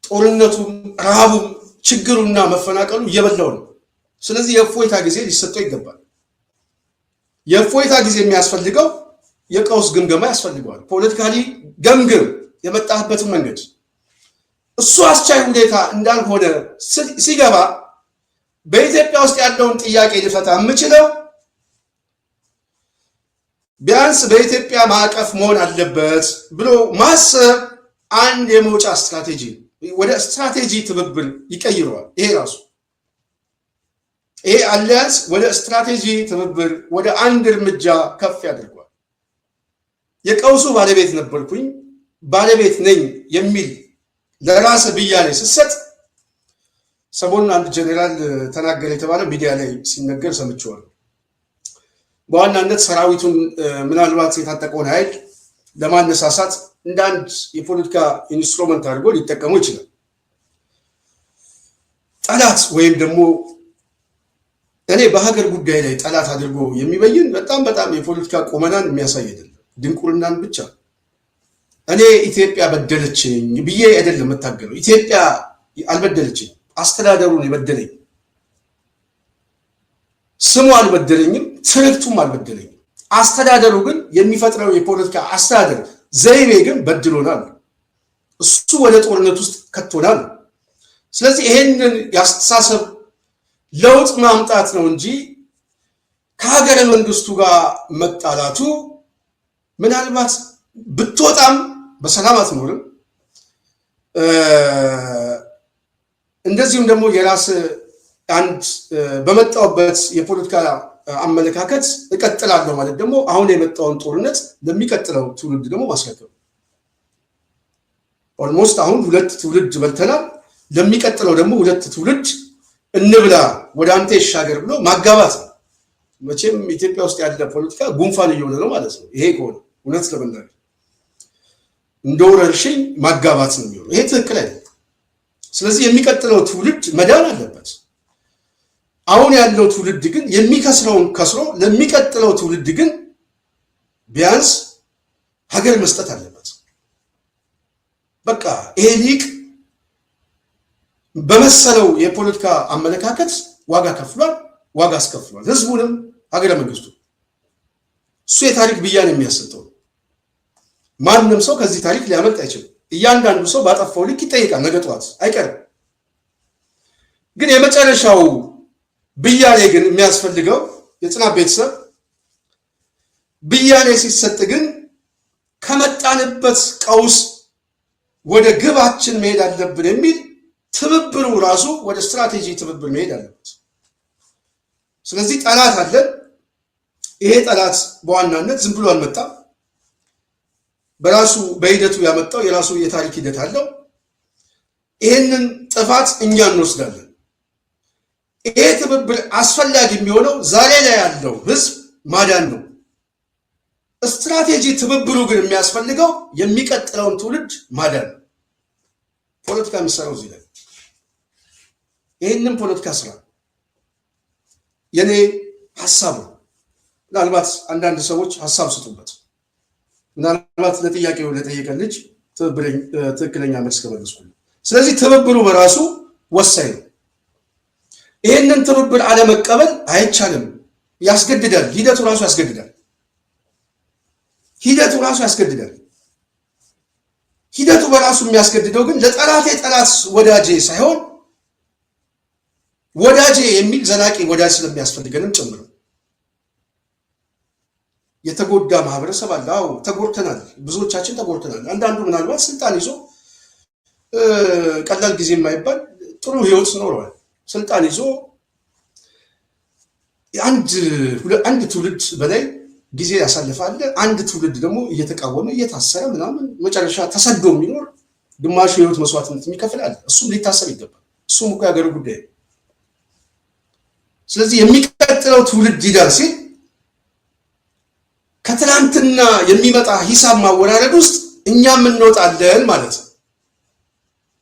ጦርነቱም ረሃቡም ችግሩና መፈናቀሉ እየበላው ነው። ስለዚህ የእፎይታ ጊዜ ሊሰጠው ይገባል። የእፎይታ ጊዜ የሚያስፈልገው የቀውስ ግምገማ ያስፈልገዋል። ፖለቲካሊ ገምግም የመጣህበትን መንገድ። እሱ አስቻይ ሁኔታ እንዳልሆነ ሲገባ በኢትዮጵያ ውስጥ ያለውን ጥያቄ ሊፈታ የምችለው ቢያንስ በኢትዮጵያ ማዕቀፍ መሆን አለበት ብሎ ማሰብ አንድ የመውጫ ስትራቴጂ ወደ ስትራቴጂ ትብብር ይቀይረዋል። ይሄ ራሱ ይሄ አሊያንስ ወደ ስትራቴጂ ትብብር ወደ አንድ እርምጃ ከፍ ያደርገዋል። የቀውሱ ባለቤት ነበርኩኝ ባለቤት ነኝ የሚል ለራስ ብያኔ ስትሰጥ ሰሞኑን አንድ ጀኔራል ተናገረ የተባለ ሚዲያ ላይ ሲነገር ሰምቼዋለሁ። በዋናነት ሰራዊቱን ምናልባት የታጠቀውን ኃይል ለማነሳሳት እንደ አንድ የፖለቲካ ኢንስትሩመንት አድርጎ ሊጠቀሙ ይችላል። ጠላት ወይም ደግሞ እኔ በሀገር ጉዳይ ላይ ጠላት አድርጎ የሚበይን በጣም የፖለቲካ ቁመናን የሚያሳይ አይደለም፣ ድንቁርናን ብቻ። እኔ ኢትዮጵያ በደለችኝ ብዬ አይደለም የምታገለው። ኢትዮጵያ አልበደለችኝ፣ አስተዳደሩን የበደለኝ። ስሙ አልበደለኝም፣ ትርክቱም አልበደለኝም። አስተዳደሩ ግን የሚፈጥረው የፖለቲካ አስተዳደር ዘይቤ ግን በድሎናል። እሱ ወደ ጦርነት ውስጥ ከቶናል። ስለዚህ ይሄንን የአስተሳሰብ ለውጥ ማምጣት ነው እንጂ ከሀገረ መንግስቱ ጋር መጣላቱ ምናልባት ብትወጣም በሰላም አትኖርም። እንደዚሁም ደግሞ የራስ አንድ በመጣውበት የፖለቲካ አመለካከት እቀጥላለሁ ማለት ደግሞ አሁን የመጣውን ጦርነት ለሚቀጥለው ትውልድ ደግሞ ማስረከብ። ኦልሞስት አሁን 2 ትውልድ በልተናል። ለሚቀጥለው ደግሞ 2 ትውልድ እንብላ ወደ አንተ ይሻገር ብሎ ማጋባት ነው። መቼም ኢትዮጵያ ውስጥ ያለ ፖለቲካ ጉንፋን እየሆነ ነው ማለት ነው። ይሄ ከሆነ እውነት ለመናገር እንደ ወረርሽኝ ማጋባት ነው የሚሆነው። ይሄ ትክክል አይደለም። ስለዚህ የሚቀጥለው ትውልድ መዳን አለበት። አሁን ያለው ትውልድ ግን የሚከስረውን ከስሮ ለሚቀጥለው ትውልድ ግን ቢያንስ ሀገር መስጠት አለበት። በቃ ይሄ ሊቅ በመሰለው የፖለቲካ አመለካከት ዋጋ ከፍሏል፣ ዋጋ አስከፍሏል። ህዝቡንም ሀገረ መንግስቱ እሱ የታሪክ ብያን የሚያሰጠው ማንም ሰው ከዚህ ታሪክ ሊያመልጥ አይችልም። እያንዳንዱ ሰው ባጠፋው ልክ ይጠይቃል። ነገ ጠዋት አይቀርም። ግን የመጨረሻው ብያኔ ግን የሚያስፈልገው የጽናት ቤተሰብ ብያኔ ሲሰጥ ግን ከመጣንበት ቀውስ ወደ ግባችን መሄድ አለብን የሚል ትብብሩ ራሱ ወደ ስትራቴጂ ትብብር መሄድ አለበት። ስለዚህ ጠላት አለን። ይሄ ጠላት በዋናነት ዝም ብሎ አልመጣም። በራሱ በሂደቱ ያመጣው የራሱ የታሪክ ሂደት አለው። ይህንን ጥፋት እኛ እንወስዳለን። ይሄ ትብብር አስፈላጊ የሚሆነው ዛሬ ላይ ያለው ህዝብ ማዳን ነው። ስትራቴጂ ትብብሩ ግን የሚያስፈልገው የሚቀጥለውን ትውልድ ማዳን ነው። ፖለቲካ የሚሰራው እዚህ ላይ ይህንን ፖለቲካ ስራ የኔ ሀሳብ ነው። ምናልባት አንዳንድ ሰዎች ሀሳብ ስጡበት። ምናልባት ለጥያቄው ለጠየቀን ልጅ ትክክለኛ መልስ ከመለስኩልኝ። ስለዚህ ትብብሩ በራሱ ወሳኝ ነው። ይህንን ትብብር አለመቀበል አይቻልም፣ ያስገድዳል። ሂደቱ ራሱ ያስገድዳል። ሂደቱ በራሱ የሚያስገድደው ግን ለጠላቴ ጠላት ወዳጄ ሳይሆን ወዳጄ የሚል ዘላቂ ወዳጅ ስለሚያስፈልገንም ጭምር። የተጎዳ ማህበረሰብ አለ። አዎ ተጎድተናል፣ ብዙዎቻችን ተጎድተናል። አንዳንዱ ምናልባት ስልጣን ይዞ ቀላል ጊዜ የማይባል ጥሩ ህይወት ኖረዋል። ስልጣን ይዞ አንድ ትውልድ በላይ ጊዜ ያሳልፋል። አንድ ትውልድ ደግሞ እየተቃወመ እየታሰረ ምናምን መጨረሻ ተሰዶ የሚኖር ግማሹ ህይወት መስዋዕትነት የሚከፍል አለ። እሱም ሊታሰብ ይገባል። እሱም እኮ ያገሩ ጉዳይ ነው። ስለዚህ የሚቀጥለው ትውልድ ይዳር ሲል ከትላንትና የሚመጣ ሂሳብ ማወራረድ ውስጥ እኛም እንወጣለን ማለት ነው።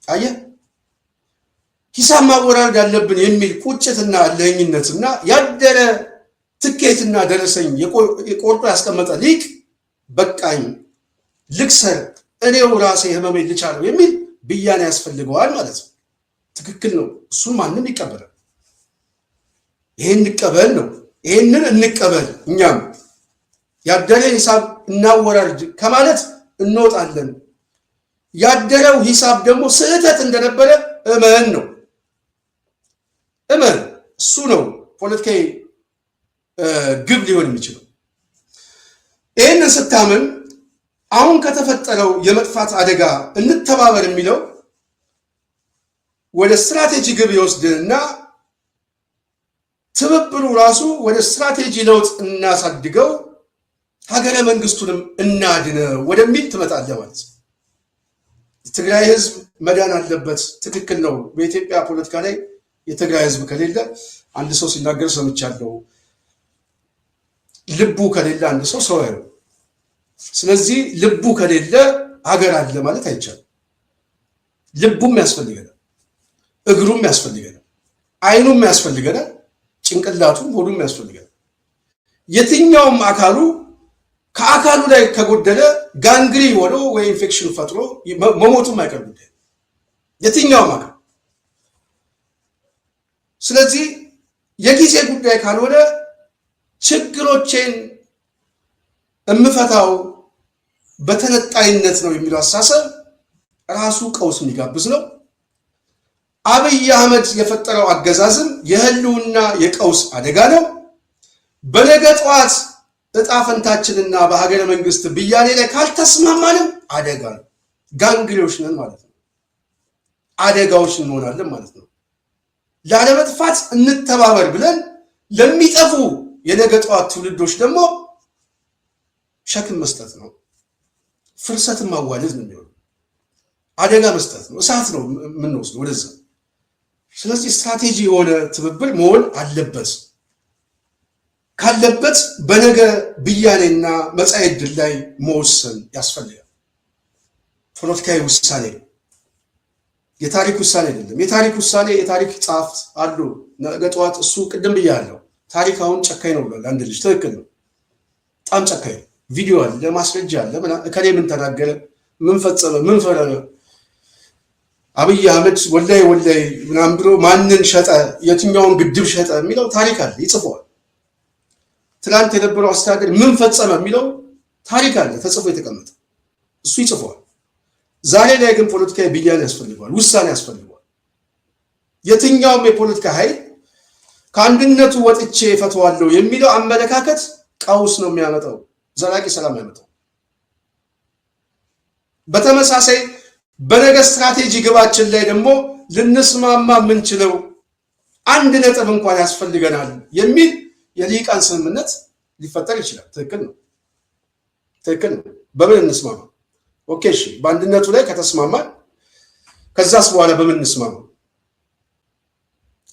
አየህ፣ ሂሳብ ማወራረድ ያለብን የሚል ቁጭትና ለኝነትና ያደረ ትኬትና ደረሰኝ የቆርጦ ያስቀመጠ ሊቅ በቃኝ ልክሰር እኔው ራሴ ህመሜን ልቻለው የሚል ብያኔ ያስፈልገዋል ማለት ነው። ትክክል ነው። እሱን ማንም ይቀበላል። ይሄን እንቀበል ነው። ይሄንን እንቀበል። እኛም ያደረ ሂሳብ እናወራርድ ከማለት እንወጣለን። ያደረው ሂሳብ ደግሞ ስህተት እንደነበረ እመን ነው። እመን። እሱ ነው ፖለቲካዊ ግብ ሊሆን የሚችለው። ይህንን ስታምን አሁን ከተፈጠረው የመጥፋት አደጋ እንተባበር የሚለው ወደ ስትራቴጂ ግብ ይወስድንና ትብብሩ ራሱ ወደ ስትራቴጂ ለውጥ እናሳድገው፣ ሀገረ መንግስቱንም እናድነው ወደሚል ትመጣለህ ማለት ነው። የትግራይ ህዝብ መዳን አለበት። ትክክል ነው። በኢትዮጵያ ፖለቲካ ላይ የትግራይ ህዝብ ከሌለ አንድ ሰው ሲናገር ሰምቻለሁ። ልቡ ከሌለ አንድ ሰው ሰው አይሆንም። ስለዚህ ልቡ ከሌለ ሀገር አለ ማለት አይቻልም። ልቡም ያስፈልገናል፣ እግሩም ያስፈልገናል፣ አይኑም ያስፈልገናል፣ ጭንቅላቱም ሆዱም ያስፈልገናል። የትኛውም አካሉ ከአካሉ ላይ ከጎደለ ጋንግሪ ሆኖ ወይ ኢንፌክሽን ፈጥሮ መሞቱም አይቀር ጉዳይ የትኛውም አካል። ስለዚህ የጊዜ ጉዳይ ካልሆነ ችግሮቼን እምፈታው በተነጣይነት ነው የሚለው አስተሳሰብ ራሱ ቀውስ የሚጋብዝ ነው። አብይ አህመድ የፈጠረው አገዛዝም የህልውና የቀውስ አደጋ ነው። በነገ ጠዋት እጣ ፈንታችንና በሀገረ መንግስት ብያኔ ላይ ካልተስማማንም አደጋ ነው። ጋንግሪዎች ነን ማለት ነው። አደጋዎች እንሆናለን ማለት ነው። ላለመጥፋት እንተባበር ብለን ለሚጠፉ የነገ ጠዋት ትውልዶች ደግሞ ሸክም መስጠት ነው። ፍርሰትን ማዋለድ ነው የሚሆነው። አደጋ መስጠት ነው። እሳት ነው የምንወስደው ወደዛ። ስለዚህ ስትራቴጂ የሆነ ትብብር መሆን አለበት። ካለበት በነገ ብያኔና መጻኢ ዕድል ላይ መወሰን ያስፈልጋል። ፖለቲካዊ ውሳኔ ነው፣ የታሪክ ውሳኔ አይደለም። የታሪክ ውሳኔ የታሪክ ጸሐፍት አሉ። ነገ ጠዋት እሱ ቅድም ብያለሁ፣ ታሪክ አሁን ጨካኝ ነው ብሏል አንድ ልጅ። ትክክል ነው፣ በጣም ጨካኝ ነው። ቪዲዮ አለ፣ ማስረጃ አለ። እከሌ ምን ተናገረ፣ ምን ፈጸመ፣ ምን ፈረመ፣ አብይ አህመድ ወላይ ምናምን ብሎ ማንን ሸጠ፣ የትኛውን ግድብ ሸጠ የሚለው ታሪክ አለ፣ ይጽፈዋል። ትላንት የነበረው አስተዳደር ምን ፈጸመ የሚለው ታሪክ አለ፣ ተጽፎ የተቀመጠ እሱ ይጽፈዋል። ዛሬ ላይ ግን ፖለቲካዊ ብያኔ ያስፈልገዋል፣ ውሳኔ ያስፈልገዋል። የትኛውም የፖለቲካ ኃይል ከአንድነቱ ወጥቼ እፈተዋለሁ የሚለው አመለካከት ቀውስ ነው የሚያመጣው፣ ዘላቂ ሰላም ያመጣው። በተመሳሳይ በነገ ስትራቴጂ ግባችን ላይ ደግሞ ልንስማማ የምንችለው አንድ ነጥብ እንኳን ያስፈልገናል የሚል የሊቃን ስምምነት ሊፈጠር ይችላል። ትክክል ነው፣ ትክክል ነው። በምን እንስማማ? ኦኬ እሺ፣ በአንድነቱ ላይ ከተስማማን ከዛስ በኋላ በምን እንስማማ?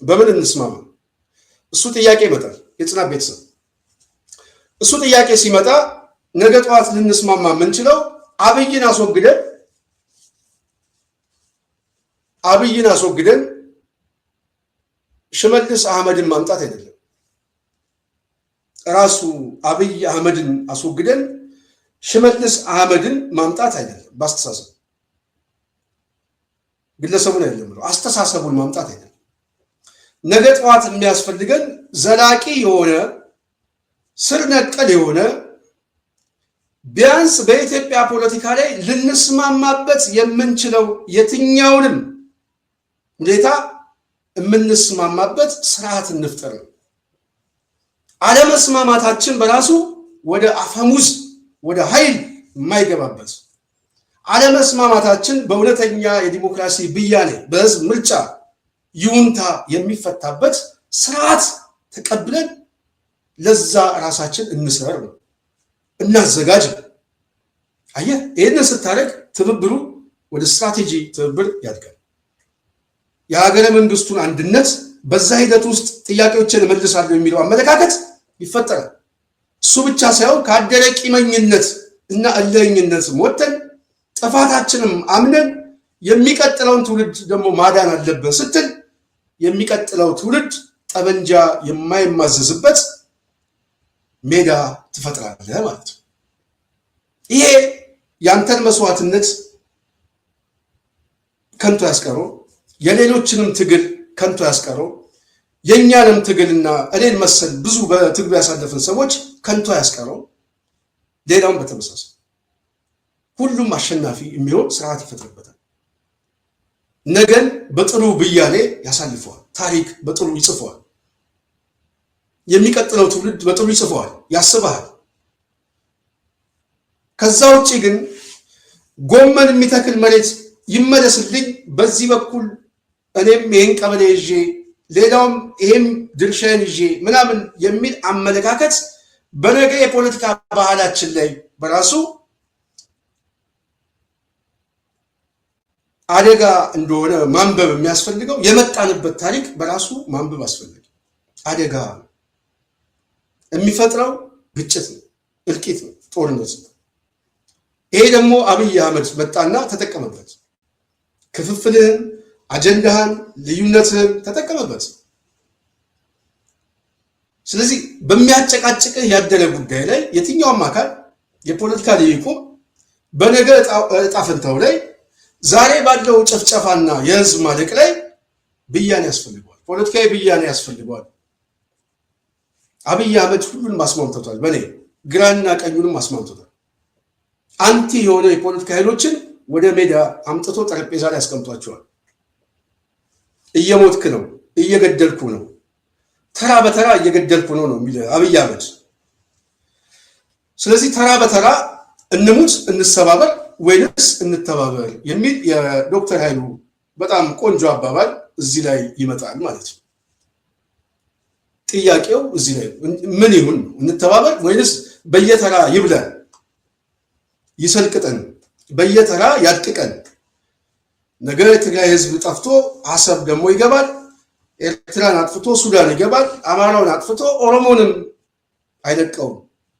በምን እንስማማ? እሱ ጥያቄ ይመጣል። የጽናት ቤተሰብ እሱ ጥያቄ ሲመጣ ነገ ጠዋት ልንስማማ የምንችለው አብይን አስወግደን ሽመልስ አህመድን ማምጣት አይደለም። ራሱ አብይ አህመድን አስወግደን ሽመልስ አህመድን ማምጣት አይደለም። በአስተሳሰብ ግለሰቡን አይደለም ብሎ አስተሳሰቡን ማምጣት አይደለም። ነገ ጠዋት የሚያስፈልገን ዘላቂ የሆነ ስር ነቀል የሆነ ቢያንስ በኢትዮጵያ ፖለቲካ ላይ ልንስማማበት የምንችለው የትኛውንም ሁኔታ የምንስማማበት ስርዓት እንፍጠር ነው። አለመስማማታችን በራሱ ወደ አፈሙዝ ወደ ኃይል የማይገባበት አለመስማማታችን በእውነተኛ የዲሞክራሲ ብያኔ በህዝብ ምርጫ ይሁንታ የሚፈታበት ስርዓት ተቀብለን ለዛ ራሳችን እንሰር ነው እናዘጋጅ። አየህ፣ ይህንን ስታደርግ ትብብሩ ወደ ስትራቴጂ ትብብር ያድጋል። የሀገረ መንግስቱን አንድነት በዛ ሂደት ውስጥ ጥያቄዎችን እመልሳለሁ የሚለው አመለካከት ይፈጠራል። እሱ ብቻ ሳይሆን ካደረ ቂመኝነት እና እልህኝነት ወጥተን ጥፋታችንም አምነን የሚቀጥለውን ትውልድ ደግሞ ማዳን አለብን ስትል የሚቀጥለው ትውልድ ጠበንጃ የማይማዘዝበት ሜዳ ትፈጥራለህ ማለት ነው። ይሄ ያንተን መስዋዕትነት ከንቱ ያስቀረው፣ የሌሎችንም ትግል ከንቱ ያስቀረው፣ የእኛንም ትግልና እኔን መሰል ብዙ በትግሉ ያሳለፍን ሰዎች ከንቱ ያስቀረው፣ ሌላውን በተመሳሳይ ሁሉም አሸናፊ የሚሆን ስርዓት ይፈጥርበታል። ነገን በጥሩ ብያኔ ያሳልፈዋል። ታሪክ በጥሩ ይጽፈዋል። የሚቀጥለው ትውልድ በጥሩ ይጽፈዋል፣ ያስበሃል። ከዛ ውጭ ግን ጎመን የሚተክል መሬት ይመለስልኝ፣ በዚህ በኩል እኔም ይሄን ቀበሌ ይዤ ሌላውም ይሄም ድርሻዬን ይዤ ምናምን የሚል አመለካከት በነገ የፖለቲካ ባህላችን ላይ በራሱ አደጋ እንደሆነ ማንበብ የሚያስፈልገው የመጣንበት ታሪክ በራሱ ማንበብ አስፈልግ። አደጋ የሚፈጥረው ግጭት ነው፣ እልቂት ነው፣ ጦርነት ነው። ይሄ ደግሞ አብይ አህመድ መጣና ተጠቀመበት። ክፍፍልህን፣ አጀንዳህን፣ ልዩነትህን ተጠቀመበት። ስለዚህ በሚያጨቃጭቅህ ያደረ ጉዳይ ላይ የትኛውም አካል የፖለቲካ ልሂቁ በነገ እጣ ፈንታው ላይ ዛሬ ባለው ጨፍጨፋና የህዝብ ማለቅ ላይ ብያኔ ያስፈልገዋል፣ ፖለቲካዊ ብያኔ ያስፈልገዋል። አብይ አህመድ ሁሉንም አስማምቶታል። በኔ ግራና ቀኙንም አስማምቶታል። አንቲ የሆነ የፖለቲካ ኃይሎችን ወደ ሜዳ አምጥቶ ጠረጴዛ ላይ ያስቀምጧቸዋል። እየሞትክ ነው፣ እየገደልኩ ነው፣ ተራ በተራ እየገደልኩ ነው ነው የሚል አብይ አህመድ። ስለዚህ ተራ በተራ እንሙት፣ እንሰባበር ወይንስ እንተባበር የሚል የዶክተር ኃይሉ በጣም ቆንጆ አባባል እዚህ ላይ ይመጣል ማለት ነው። ጥያቄው እዚህ ላይ ምን ይሁን? እንተባበር ወይንስ በየተራ ይብላል ይሰልቅጠን፣ በየተራ ያድቅቀን? ነገ የትግራይ ህዝብ ጠፍቶ አሰብ ደግሞ ይገባል፣ ኤርትራን አጥፍቶ ሱዳን ይገባል፣ አማራውን አጥፍቶ ኦሮሞንም አይለቀውም።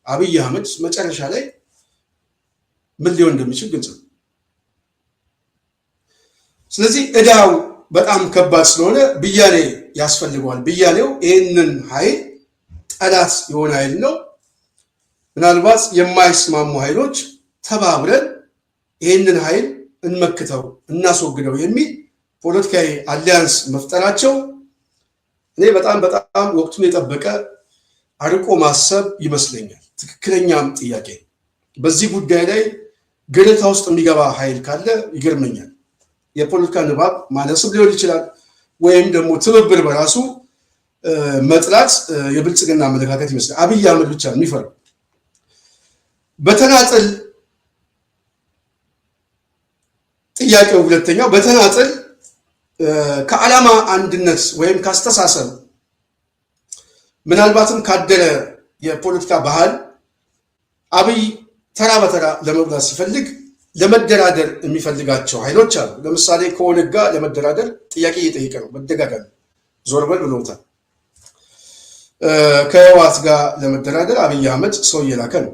አብይ አህመድ መጨረሻ ላይ ምን ሊሆን እንደሚችል ግልጽ ነው። ስለዚህ እዳው በጣም ከባድ ስለሆነ ብያኔ ያስፈልገዋል። ብያኔው ይህንን ኃይል ጠላት የሆነ ኃይል ነው። ምናልባት የማይስማሙ ኃይሎች ተባብረን ይህንን ኃይል እንመክተው፣ እናስወግደው የሚል ፖለቲካዊ አሊያንስ መፍጠራቸው እኔ በጣም ወቅቱን የጠበቀ አርቆ ማሰብ ይመስለኛል። ትክክለኛም ጥያቄ። በዚህ ጉዳይ ላይ ገለታ ውስጥ የሚገባ ኃይል ካለ ይገርመኛል። የፖለቲካ ንባብ ማነስም ሊሆን ይችላል፣ ወይም ደግሞ ትብብር በራሱ መጥላት የብልጽግና አመለካከት ይመስላል። አብይ አህመድ ብቻ የሚፈራው በተናጥል ጥያቄው ሁለተኛው በተናጥል ከዓላማ አንድነት ወይም ካስተሳሰብ ምናልባትም ካደረ የፖለቲካ ባህል አብይ ተራ በተራ ለመብላት ሲፈልግ ለመደራደር የሚፈልጋቸው ኃይሎች አሉ። ለምሳሌ ከኦነግ ጋር ለመደራደር ጥያቄ እየጠየቀ ነው፣ መደጋገም ዞር በል ብለውታል። ከህወሓት ጋር ለመደራደር አብይ አህመድ ሰው እየላከ ነው።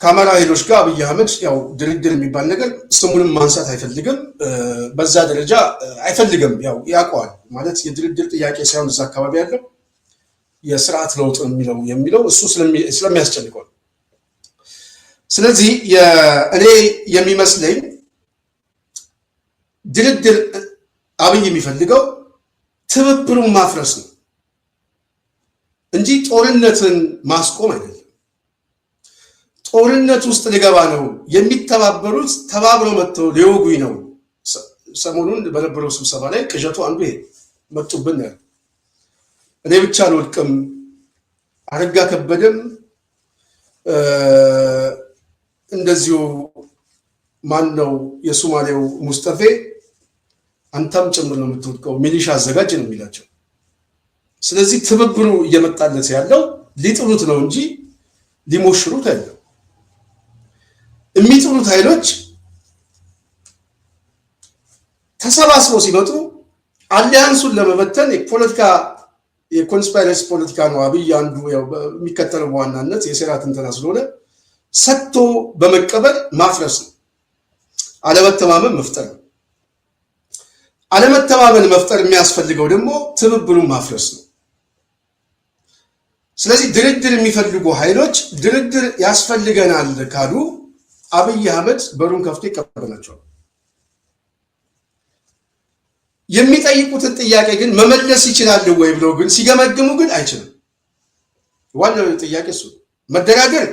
ከአማራ ኃይሎች ጋር አብይ አህመድ ያው ድርድር የሚባል ነገር ስሙንም ማንሳት አይፈልግም። በዛ ደረጃ አይፈልግም፣ ያው ያውቀዋል። ማለት የድርድር ጥያቄ ሳይሆን እዛ አካባቢ ያለው የስርዓት ለውጥ የሚለው እሱ ስለሚያስጨንቀው። ስለዚህ እኔ የሚመስለኝ ድርድር አብይ የሚፈልገው ትብብሩን ማፍረስ ነው እንጂ ጦርነትን ማስቆም አይደለም። ጦርነት ውስጥ ሊገባ ነው የሚተባበሩት፣ ተባብረው መጥተው ሊወጉኝ ነው። ሰሞኑን በነበረው ስብሰባ ላይ ቅዠቱ አንዱ ይሄ መጡብን ያለው። እኔ ብቻ አልወድቅም፣ አረጋ ከበደም እንደዚሁ ማን ነው የሶማሌው ሙስጠፌ አንተም ጭምር ነው የምትወድቀው ሚሊሻ አዘጋጅ ነው የሚላቸው። ስለዚህ ትብብሩ እየመጣለት ያለው ሊጥሉት ነው እንጂ ሊሞሽሩት አይደለም። የሚጥሉት ኃይሎች ተሰባስበው ሲመጡ አሊያንሱን ለመበተን የፖለቲካ የኮንስፓይረሲ ፖለቲካ ነው አብይ አንዱ ያው የሚከተለው በዋናነት የሴራ ትንተና ስለሆነ ሰጥቶ በመቀበል ማፍረስ ነው። አለመተማመን መፍጠር ነው። አለመተማመን መፍጠር የሚያስፈልገው ደግሞ ትብብሩን ማፍረስ ነው። ስለዚህ ድርድር የሚፈልጉ ኃይሎች ድርድር ያስፈልገናል ካሉ አብይ አህመድ በሩን ከፍቶ ይቀበላቸዋል። የሚጠይቁትን ጥያቄ ግን መመለስ ይችላል ወይ ብለው ግን ሲገመግሙ ግን አይችልም። ዋናው ጥያቄ እሱ መደራደር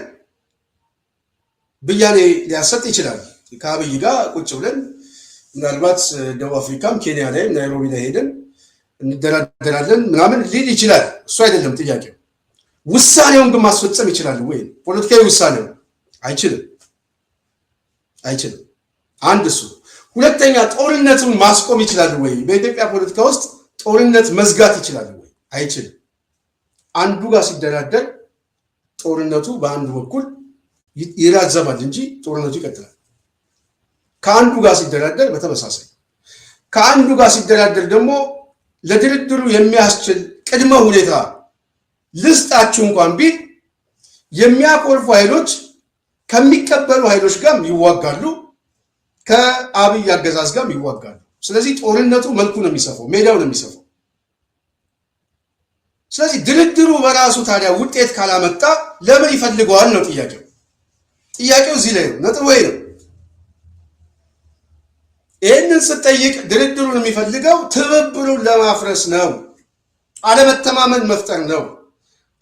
ብያኔ ሊያሰጥ ይችላል። ከአብይ ጋር ቁጭ ብለን ምናልባት ደቡብ አፍሪካም ኬንያ ላይ ናይሮቢ ላይ ሄደን እንደራደራለን ምናምን ሊል ይችላል። እሱ አይደለም ጥያቄው። ውሳኔውን ግን ማስፈጸም ይችላል ወይ? ፖለቲካዊ ውሳኔው አይችልም። አንድ እሱ። ሁለተኛ ጦርነቱን ማስቆም ይችላል ወይ? በኢትዮጵያ ፖለቲካ ውስጥ ጦርነት መዝጋት ይችላል ወይ? አይችልም። አንዱ ጋር ሲደራደር ጦርነቱ በአንዱ በኩል ይራዘማል እንጂ ጦርነቱ ይቀጥላል። ከአንዱ ጋር ሲደራደር በተመሳሳይ ከአንዱ ጋር ሲደራደር ደግሞ ለድርድሩ የሚያስችል ቅድመ ሁኔታ ልስጣችሁ እንኳን ቢል የሚያኮርፉ ኃይሎች ከሚቀበሉ ኃይሎች ጋር ይዋጋሉ፣ ከአብይ አገዛዝ ጋር ይዋጋሉ። ስለዚህ ጦርነቱ መልኩ ነው የሚሰፋው፣ ሜዳው ነው የሚሰፋው። ስለዚህ ድርድሩ በራሱ ታዲያ ውጤት ካላመጣ ለምን ይፈልገዋል ነው ጥያቄው። ጥያቄው እዚህ ላይ ነው፣ ነጥብ ወይ ነው። ይህንን ስጠይቅ ድርድሩን የሚፈልገው ትብብሩን ለማፍረስ ነው፣ አለመተማመን መፍጠር ነው።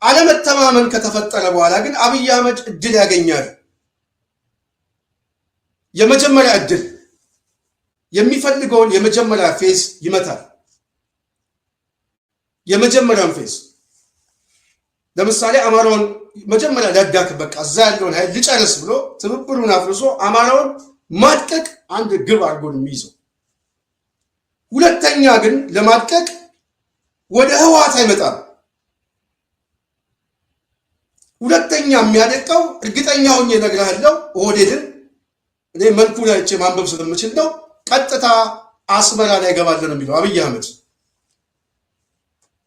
አለመተማመን ከተፈጠረ በኋላ ግን አብይ አህመድ እድል ያገኛል። የመጀመሪያ እድል የሚፈልገውን የመጀመሪያ ፌዝ ይመታል። የመጀመሪያውን ፌዝ ለምሳሌ አማራውን መጀመሪያ ሊያዳክ በቃ እዛ ያለውን ኃይል ሊጨርስ ብሎ ትብብሩን አፍርሶ አማራውን ማድቀቅ አንድ ግብ አድርጎ የሚይዘው። ሁለተኛ ግን ለማድቀቅ ወደ ህወሓት አይመጣም። ሁለተኛ የሚያደቀው እርግጠኛ ሆኜ እነግርሃለሁ፣ ኦህዴድን እኔ መልኩ ላይ ማንበብ ስለምችል ነው፣ ቀጥታ አስመራ ላይ ገባለሁ ነው የሚለው አብይ አህመድ።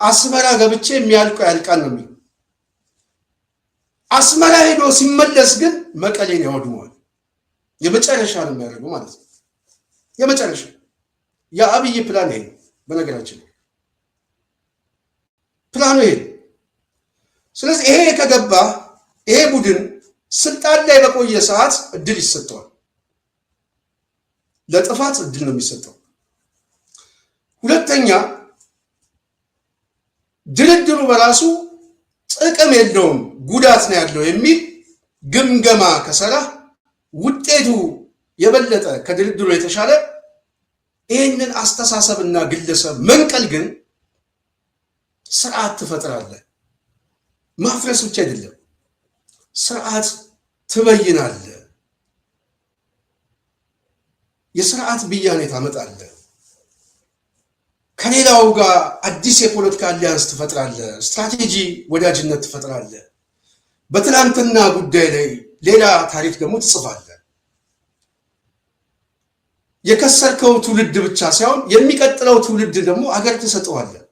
አስመራ ገብቼ የሚያልቀው ያልቃል ነው የሚለው። አስመራ ሄዶ ሲመለስ ግን መቀሌን ያወድመዋል። የመጨረሻ ነው የሚያደርገው ማለት ነው። የመጨረሻ የአብይ ፕላን ይሄ ነው። በነገራችን ፕላኑ ይሄ። ስለዚህ ይሄ ከገባ ይሄ ቡድን ስልጣን ላይ በቆየ ሰዓት እድል ይሰጠዋል። ለጥፋት እድል ነው የሚሰጠው። ሁለተኛ ድርድሩ በራሱ ጥቅም የለውም ጉዳት ነው ያለው የሚል ግምገማ ከሰራ ውጤቱ የበለጠ ከድርድሩ የተሻለ ይህንን አስተሳሰብና ግለሰብ መንቀል ግን ስርዓት ትፈጥራለህ። ማፍረስ ብቻ አይደለም፣ ስርዓት ትበይናለህ። የስርዓት ብያኔ ታመጣለህ። ከሌላው ጋር አዲስ የፖለቲካ አሊያንስ ትፈጥራለህ። ስትራቴጂ ወዳጅነት ትፈጥራለህ። በትናንትና ጉዳይ ላይ ሌላ ታሪክ ደግሞ ትጽፋለህ። የከሰርከው ትውልድ ብቻ ሳይሆን የሚቀጥለው ትውልድ ደግሞ አገር ትሰጠዋለህ።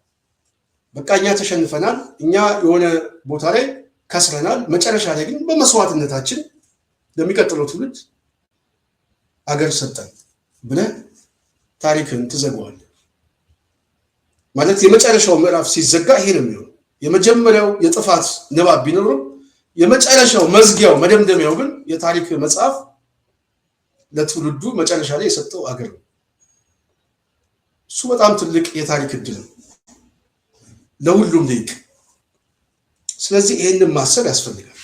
በቃ እኛ ተሸንፈናል፣ እኛ የሆነ ቦታ ላይ ከስረናል፣ መጨረሻ ላይ ግን በመስዋዕትነታችን ለሚቀጥለው ትውልድ አገር ሰጠን ብለህ ታሪክን ትዘጋዋለህ። ማለት የመጨረሻው ምዕራፍ ሲዘጋ ይሄ ነው የሚሆነው። የመጀመሪያው የጥፋት ንባብ ቢኖርም የመጨረሻው መዝጊያው መደምደሚያው ግን የታሪክ መጽሐፍ ለትውልዱ መጨረሻ ላይ የሰጠው አገር ነው። እሱ በጣም ትልቅ የታሪክ እድል ነው ለሁሉም ሊቅ። ስለዚህ ይሄንን ማሰብ ያስፈልጋል።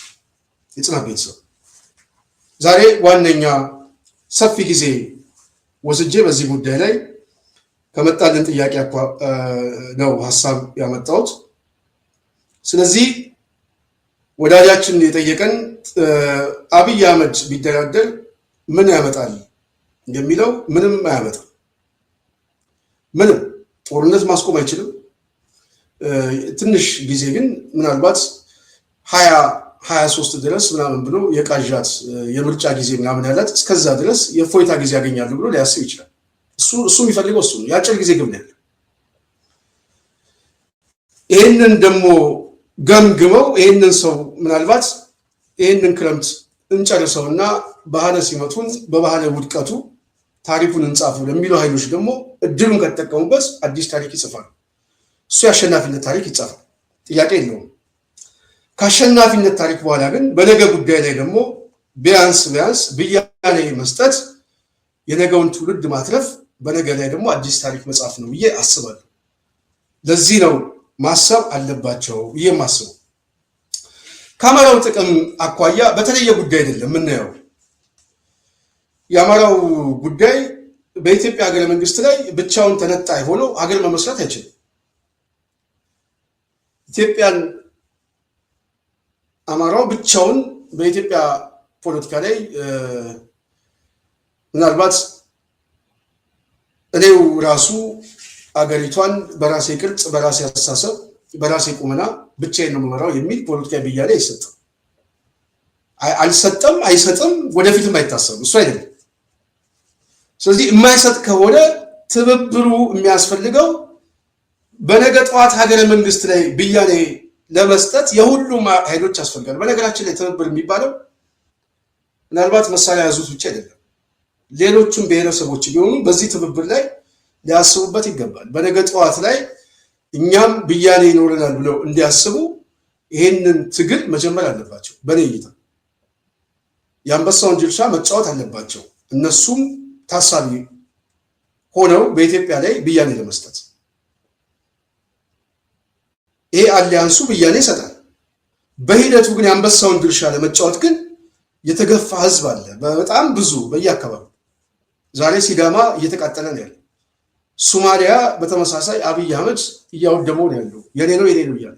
የጽናት ቤተሰብ ዛሬ ዋነኛ ሰፊ ጊዜ ወስጄ በዚህ ጉዳይ ላይ ከመጣልን ጥያቄ ነው ሐሳብ ያመጣሁት። ስለዚህ ወዳጃችን የጠየቀን አብይ አህመድ ቢደራደር ምን ያመጣል የሚለው ምንም አያመጣም። ምንም ጦርነት ማስቆም አይችልም። ትንሽ ጊዜ ግን ምናልባት 2023 ድረስ ምናምን ብሎ የቃዣት የምርጫ ጊዜ ምናምን ያላት እስከዛ ድረስ የፎይታ ጊዜ ያገኛሉ ብሎ ሊያስብ ይችላል። እሱ የሚፈልገው እሱ ነው። የአጭር ጊዜ ግብ ነው። ይህንን ደግሞ ገምግመው ይህንን ሰው ምናልባት ይህንን ክረምት እንጨርሰውና ባህለ ሲመቱን በባህለ ውድቀቱ ታሪኩን እንጻፉ ለሚሉ ኃይሎች ደግሞ እድሉን ከተጠቀሙበት አዲስ ታሪክ ይጽፋል። እሱ የአሸናፊነት ታሪክ ይጻፋል፣ ጥያቄ የለውም። ከአሸናፊነት ታሪክ በኋላ ግን በነገ ጉዳይ ላይ ደግሞ ቢያንስ ብያኔ መስጠት፣ የነገውን ትውልድ ማትረፍ፣ በነገ ላይ ደግሞ አዲስ ታሪክ መጻፍ ነው ብዬ አስባለሁ። ለዚህ ነው ማሰብ አለባቸው ብዬ ማስበው። ከአማራው ጥቅም አኳያ በተለየ ጉዳይ አይደለም የምናየው። የአማራው ጉዳይ በኢትዮጵያ ሀገረ መንግስት ላይ ብቻውን ተነጣይ ሆኖ ሀገር መመስረት አይችልም። ኢትዮጵያን አማራው ብቻውን በኢትዮጵያ ፖለቲካ ላይ ምናልባት እኔው ራሱ አገሪቷን በራሴ ቅርጽ፣ በራሴ አስተሳሰብ፣ በራሴ ቁመና ብቻዬን ነው የምመራው የሚል ፖለቲካዊ ብያኔ አይሰጥም። አልሰጠም፣ አይሰጥም፣ ወደፊትም አይታሰብም። እሱ አይደለም። ስለዚህ የማይሰጥ ከሆነ ትብብሩ የሚያስፈልገው በነገ ጠዋት ሀገረ መንግስት ላይ ብያኔ ለመስጠት የሁሉም ኃይሎች ያስፈልጋል። በነገራችን ላይ ትብብር የሚባለው ምናልባት መሳሪያ ያዙት ብቻ አይደለም። ሌሎቹም ብሔረሰቦች ቢሆኑ በዚህ ትብብር ላይ ሊያስቡበት ይገባል። በነገ ጠዋት ላይ እኛም ብያኔ ይኖረናል ብለው እንዲያስቡ ይሄንን ትግል መጀመር አለባቸው። በኔ እይታ የአንበሳውን ድርሻ መጫወት አለባቸው። እነሱም ታሳቢ ሆነው በኢትዮጵያ ላይ ብያኔ ለመስጠት ይሄ አሊያንሱ ብያኔ ይሰጣል። በሂደቱ ግን የአንበሳውን ድርሻ ለመጫወት ግን የተገፋ ህዝብ አለ፣ በጣም ብዙ በየአካባቢው። ዛሬ ሲዳማ እየተቃጠለ ነው ያለው። ሶማሊያ በተመሳሳይ አብይ አህመድ እያወደመው ነው ያለው። የኔ ነው እያለ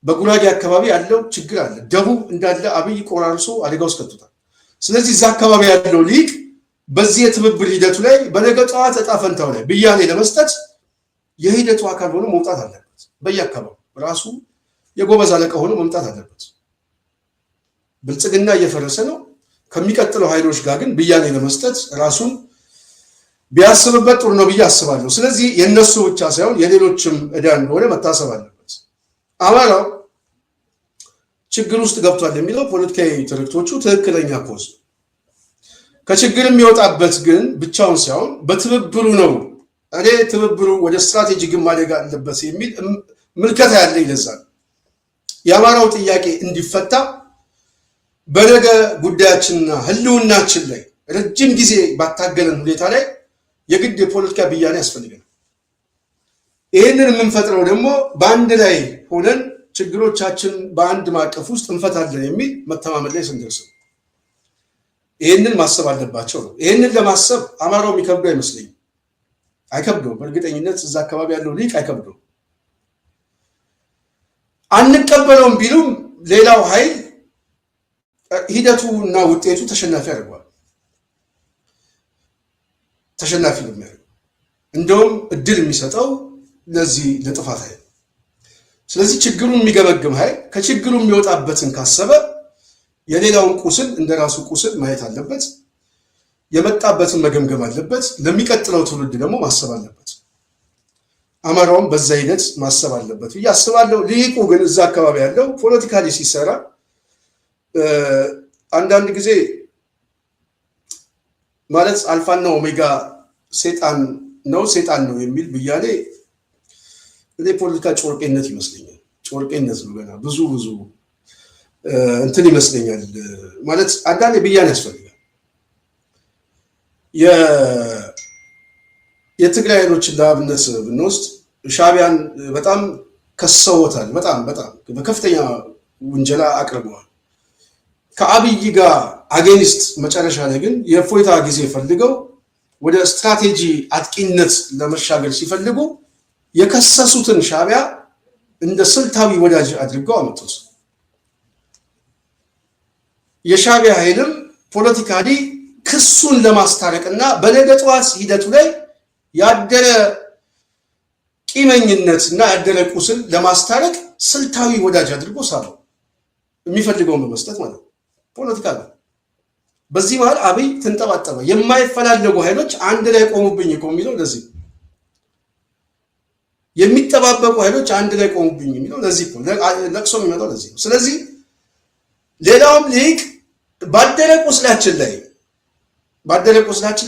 በጉራጌ አካባቢ ያለው ችግር አለ። ደቡብ እንዳለ አብይ ቆራርሶ አደጋ ውስጥ ከቶታል። ስለዚህ እዛ አካባቢ ያለው ሊቅ በዚህ የትብብር ሂደቱ ላይ በነገ ጠዋት ዕጣ ፈንታው ላይ ብያኔ ለመስጠት የሂደቱ አካል ሆኖ መውጣት አለበት። በየአካባቢው ራሱ የጎበዝ አለቃ ሆኖ መምጣት አለበት። ብልጽግና እየፈረሰ ነው። ከሚቀጥለው ኃይሎች ጋር ግን ብያኔ ለመስጠት ራሱን ቢያስብበት ጥሩ ነው ብዬ አስባለሁ። ስለዚህ የነሱ ብቻ ሳይሆን የሌሎችም ዕዳ እንደሆነ መታሰብ አለበት። አማራው ችግር ውስጥ ገብቷል የሚለው ፖለቲካዊ ትርክቶቹ ትክክለኛ ኮዝ ነው። ከችግር የሚወጣበት ግን ብቻውን ሳይሆን በትብብሩ ነው። እኔ ትብብሩ ወደ ስትራቴጂ ግን ማደግ አለበት የሚል ምልከታ ያለ ይለዛል። የአማራው ጥያቄ እንዲፈታ በነገ ጉዳያችንና ህልውናችን ላይ ረጅም ጊዜ ባታገለን ሁኔታ ላይ የግድ የፖለቲካ ብያኔ ያስፈልገናል። ይህንን የምንፈጥረው ደግሞ በአንድ ላይ ሆነን ችግሮቻችን በአንድ ማዕቀፍ ውስጥ እንፈታለን የሚል መተማመን ላይ ስንደርስ ነው። ይህንን ማሰብ አለባቸው ነው። ይህንን ለማሰብ አማራው የሚከብደው አይመስለኝም። አይከብደውም። በእርግጠኝነት እዛ አካባቢ ያለው ሊቅ አይከብደውም። አንቀበለውም ቢሉም ሌላው ኃይል ሂደቱ እና ውጤቱ ተሸናፊ ያደርገዋል። ተሸናፊ ነው የሚያደርገው። እንደውም እድል የሚሰጠው ለዚህ ለጥፋት ኃይል። ስለዚህ ችግሩን የሚገመግም ኃይል ከችግሩ የሚወጣበትን ካሰበ የሌላውን ቁስል እንደራሱ ቁስል ማየት አለበት። የመጣበትን መገምገም አለበት። ለሚቀጥለው ትውልድ ደግሞ ማሰብ አለበት። አማራውም በዛ ሂደት ማሰብ አለበት ብዬ አስባለሁ። ሊቁ ግን እዛ አካባቢ ያለው ፖለቲካሊ ሲሰራ አንዳንድ ጊዜ ማለት አልፋና ኦሜጋ ሴጣን ነው የሚል ብያኔ እኔ ፖለቲካ ጮርቄነት ይመስለኛል። ጮርቄነት ነው ገና ብዙ እንትን ይመስለኛል። ማለት አንዳንድ ብያኔ ያስፈልጋል። የትግራይ ኃይሎችን ለአብነት ብንወስድ ሻዕቢያን በጣም ከሰውታል። በጣም በከፍተኛ ውንጀላ አቅርበዋል። ከአብይ ጋር አጌኒስት መጨረሻ ላይ ግን የእፎይታ ጊዜ ፈልገው ወደ ስትራቴጂ አጥቂነት ለመሻገር ሲፈልጉ የከሰሱትን ሻዕቢያ እንደ ስልታዊ ወዳጅ አድርገው አመጡት። የሻዕቢያ ኃይልም ፖለቲካሊ ክሱን ለማስታረቅና በነገ ጠዋት ሂደቱ ላይ ያደረ ቂመኝነትና ያደረ ቁስል ለማስታረቅ ስልታዊ ወዳጅ አድርጎ ሳለው የሚፈልገውን በመስጠት ማለት ነው። ፖለቲካ ነው። በዚህ መሃል አብይ ተንጠባጠበ። የማይፈላለጉ ኃይሎች አንድ ላይ ቆሙብኝ እኮ የሚለው ለዚህ የሚጠባበቁ ኃይሎች አንድ ላይ ቆሙብኝ የሚለው ለዚህ ነው። ለቅሶ የሚመጣው ለዚህ ነው። ስለዚህ ሌላውም ሊቅ ባደረ ቁስላችን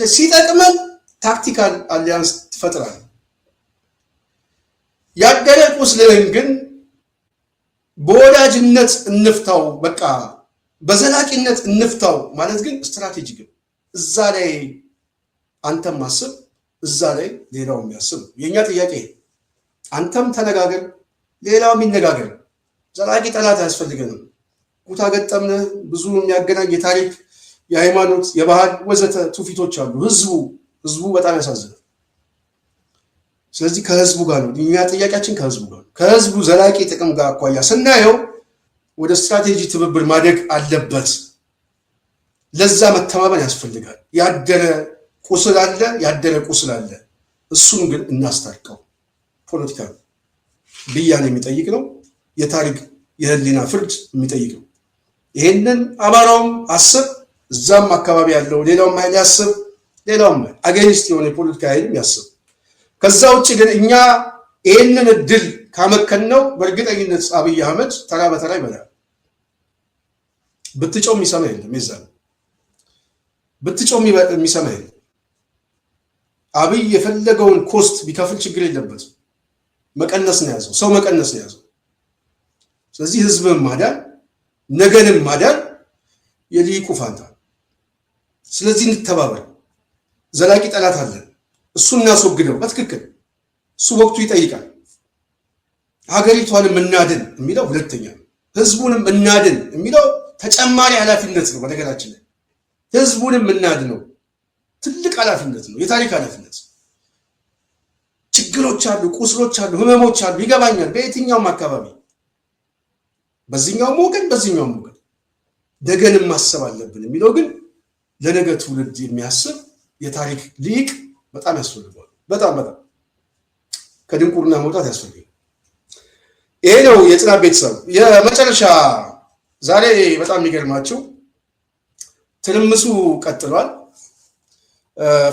ላይ ሲጠቅመን ታክቲካል አሊያንስ ትፈጥራል። ያደረ ቁስልን ግን በወዳጅነት እንፍታው፣ በቃ በዘላቂነት እንፍታው ማለት ግን ስትራቴጂክ እዛ ላይ አንተም ማስብ፣ እዛ ላይ ሌላው የሚያስብ። የኛ ጥያቄ አንተም ተነጋገር፣ ሌላው የሚነጋገር። ዘላቂ ጠላት አያስፈልገንም። ኩታ ገጠምነ ብዙ የሚያገናኝ የታሪክ የሃይማኖት የባህል ወዘተ ትውፊቶች አሉ። ህዝቡ በጣም ያሳዝናል። ስለዚህ ከህዝቡ ጋር ነው እኛ ጥያቄያችን፣ ከህዝቡ ጋር ነው። ከህዝቡ ዘላቂ ጥቅም ጋር አኳያ ስናየው ወደ ስትራቴጂ ትብብር ማደግ አለበት። ለዛ መተማመን ያስፈልጋል። ያደረ ቁስል አለ። እሱን ግን እናስታርቀው። ፖለቲካ ብያን የሚጠይቅ ነው። የታሪክ የህሊና ፍርድ የሚጠይቅ ነው። ይሄንን አማራውም አስብ፣ እዛም አካባቢ ያለው ሌላውም ኃይል ያስብ፣ ሌላውም አገኒስት የሆነ የፖለቲካ ኃይልም ያስብ። ከዛ ውጭ ግን እኛ ይሄንን እድል ካመከነው በእርግጠኝነት አብይ አህመድ ተራ በተራ ይበላል። ብትጮም የሚሰማ የለም። የዛን ብትጮም የሚሰማ የለም። አብይ የፈለገውን ኮስት ቢከፍል ችግር የለበትም። መቀነስ ነው ያዘው፣ ሰው መቀነስ ነው ያዘው። ስለዚህ ህዝብን ማዳን ነገንም ማዳን የሊቁ ፋንታ። ስለዚህ እንተባበር። ዘላቂ ጠላት አለን፣ እሱን እናስወግደው በትክክል። እሱ ወቅቱ ይጠይቃል። ሀገሪቷንም እናድን የሚለው ሁለተኛ ነው። ህዝቡንም እናድን የሚለው ተጨማሪ ኃላፊነት ነው። በነገራችን ላይ ህዝቡንም እናድነው ትልቅ ኃላፊነት ነው፣ የታሪክ ኃላፊነት። ችግሮች አሉ፣ ቁስሎች አሉ፣ ህመሞች አሉ፣ ይገባኛል። በየትኛውም አካባቢ በዚህኛውም ወገን በዚህኛውም ወገን ነገንም ማሰብ አለብን የሚለው ግን ለነገ ትውልድ የሚያስብ የታሪክ ሊቅ በጣም ያስፈልጋል። በጣም ከድንቁርና መውጣት ያስፈልጋል። ይሄ ነው የጽናት ቤተሰብ። የመጨረሻ ዛሬ በጣም የሚገርማችሁ ትርምሱ ቀጥሏል።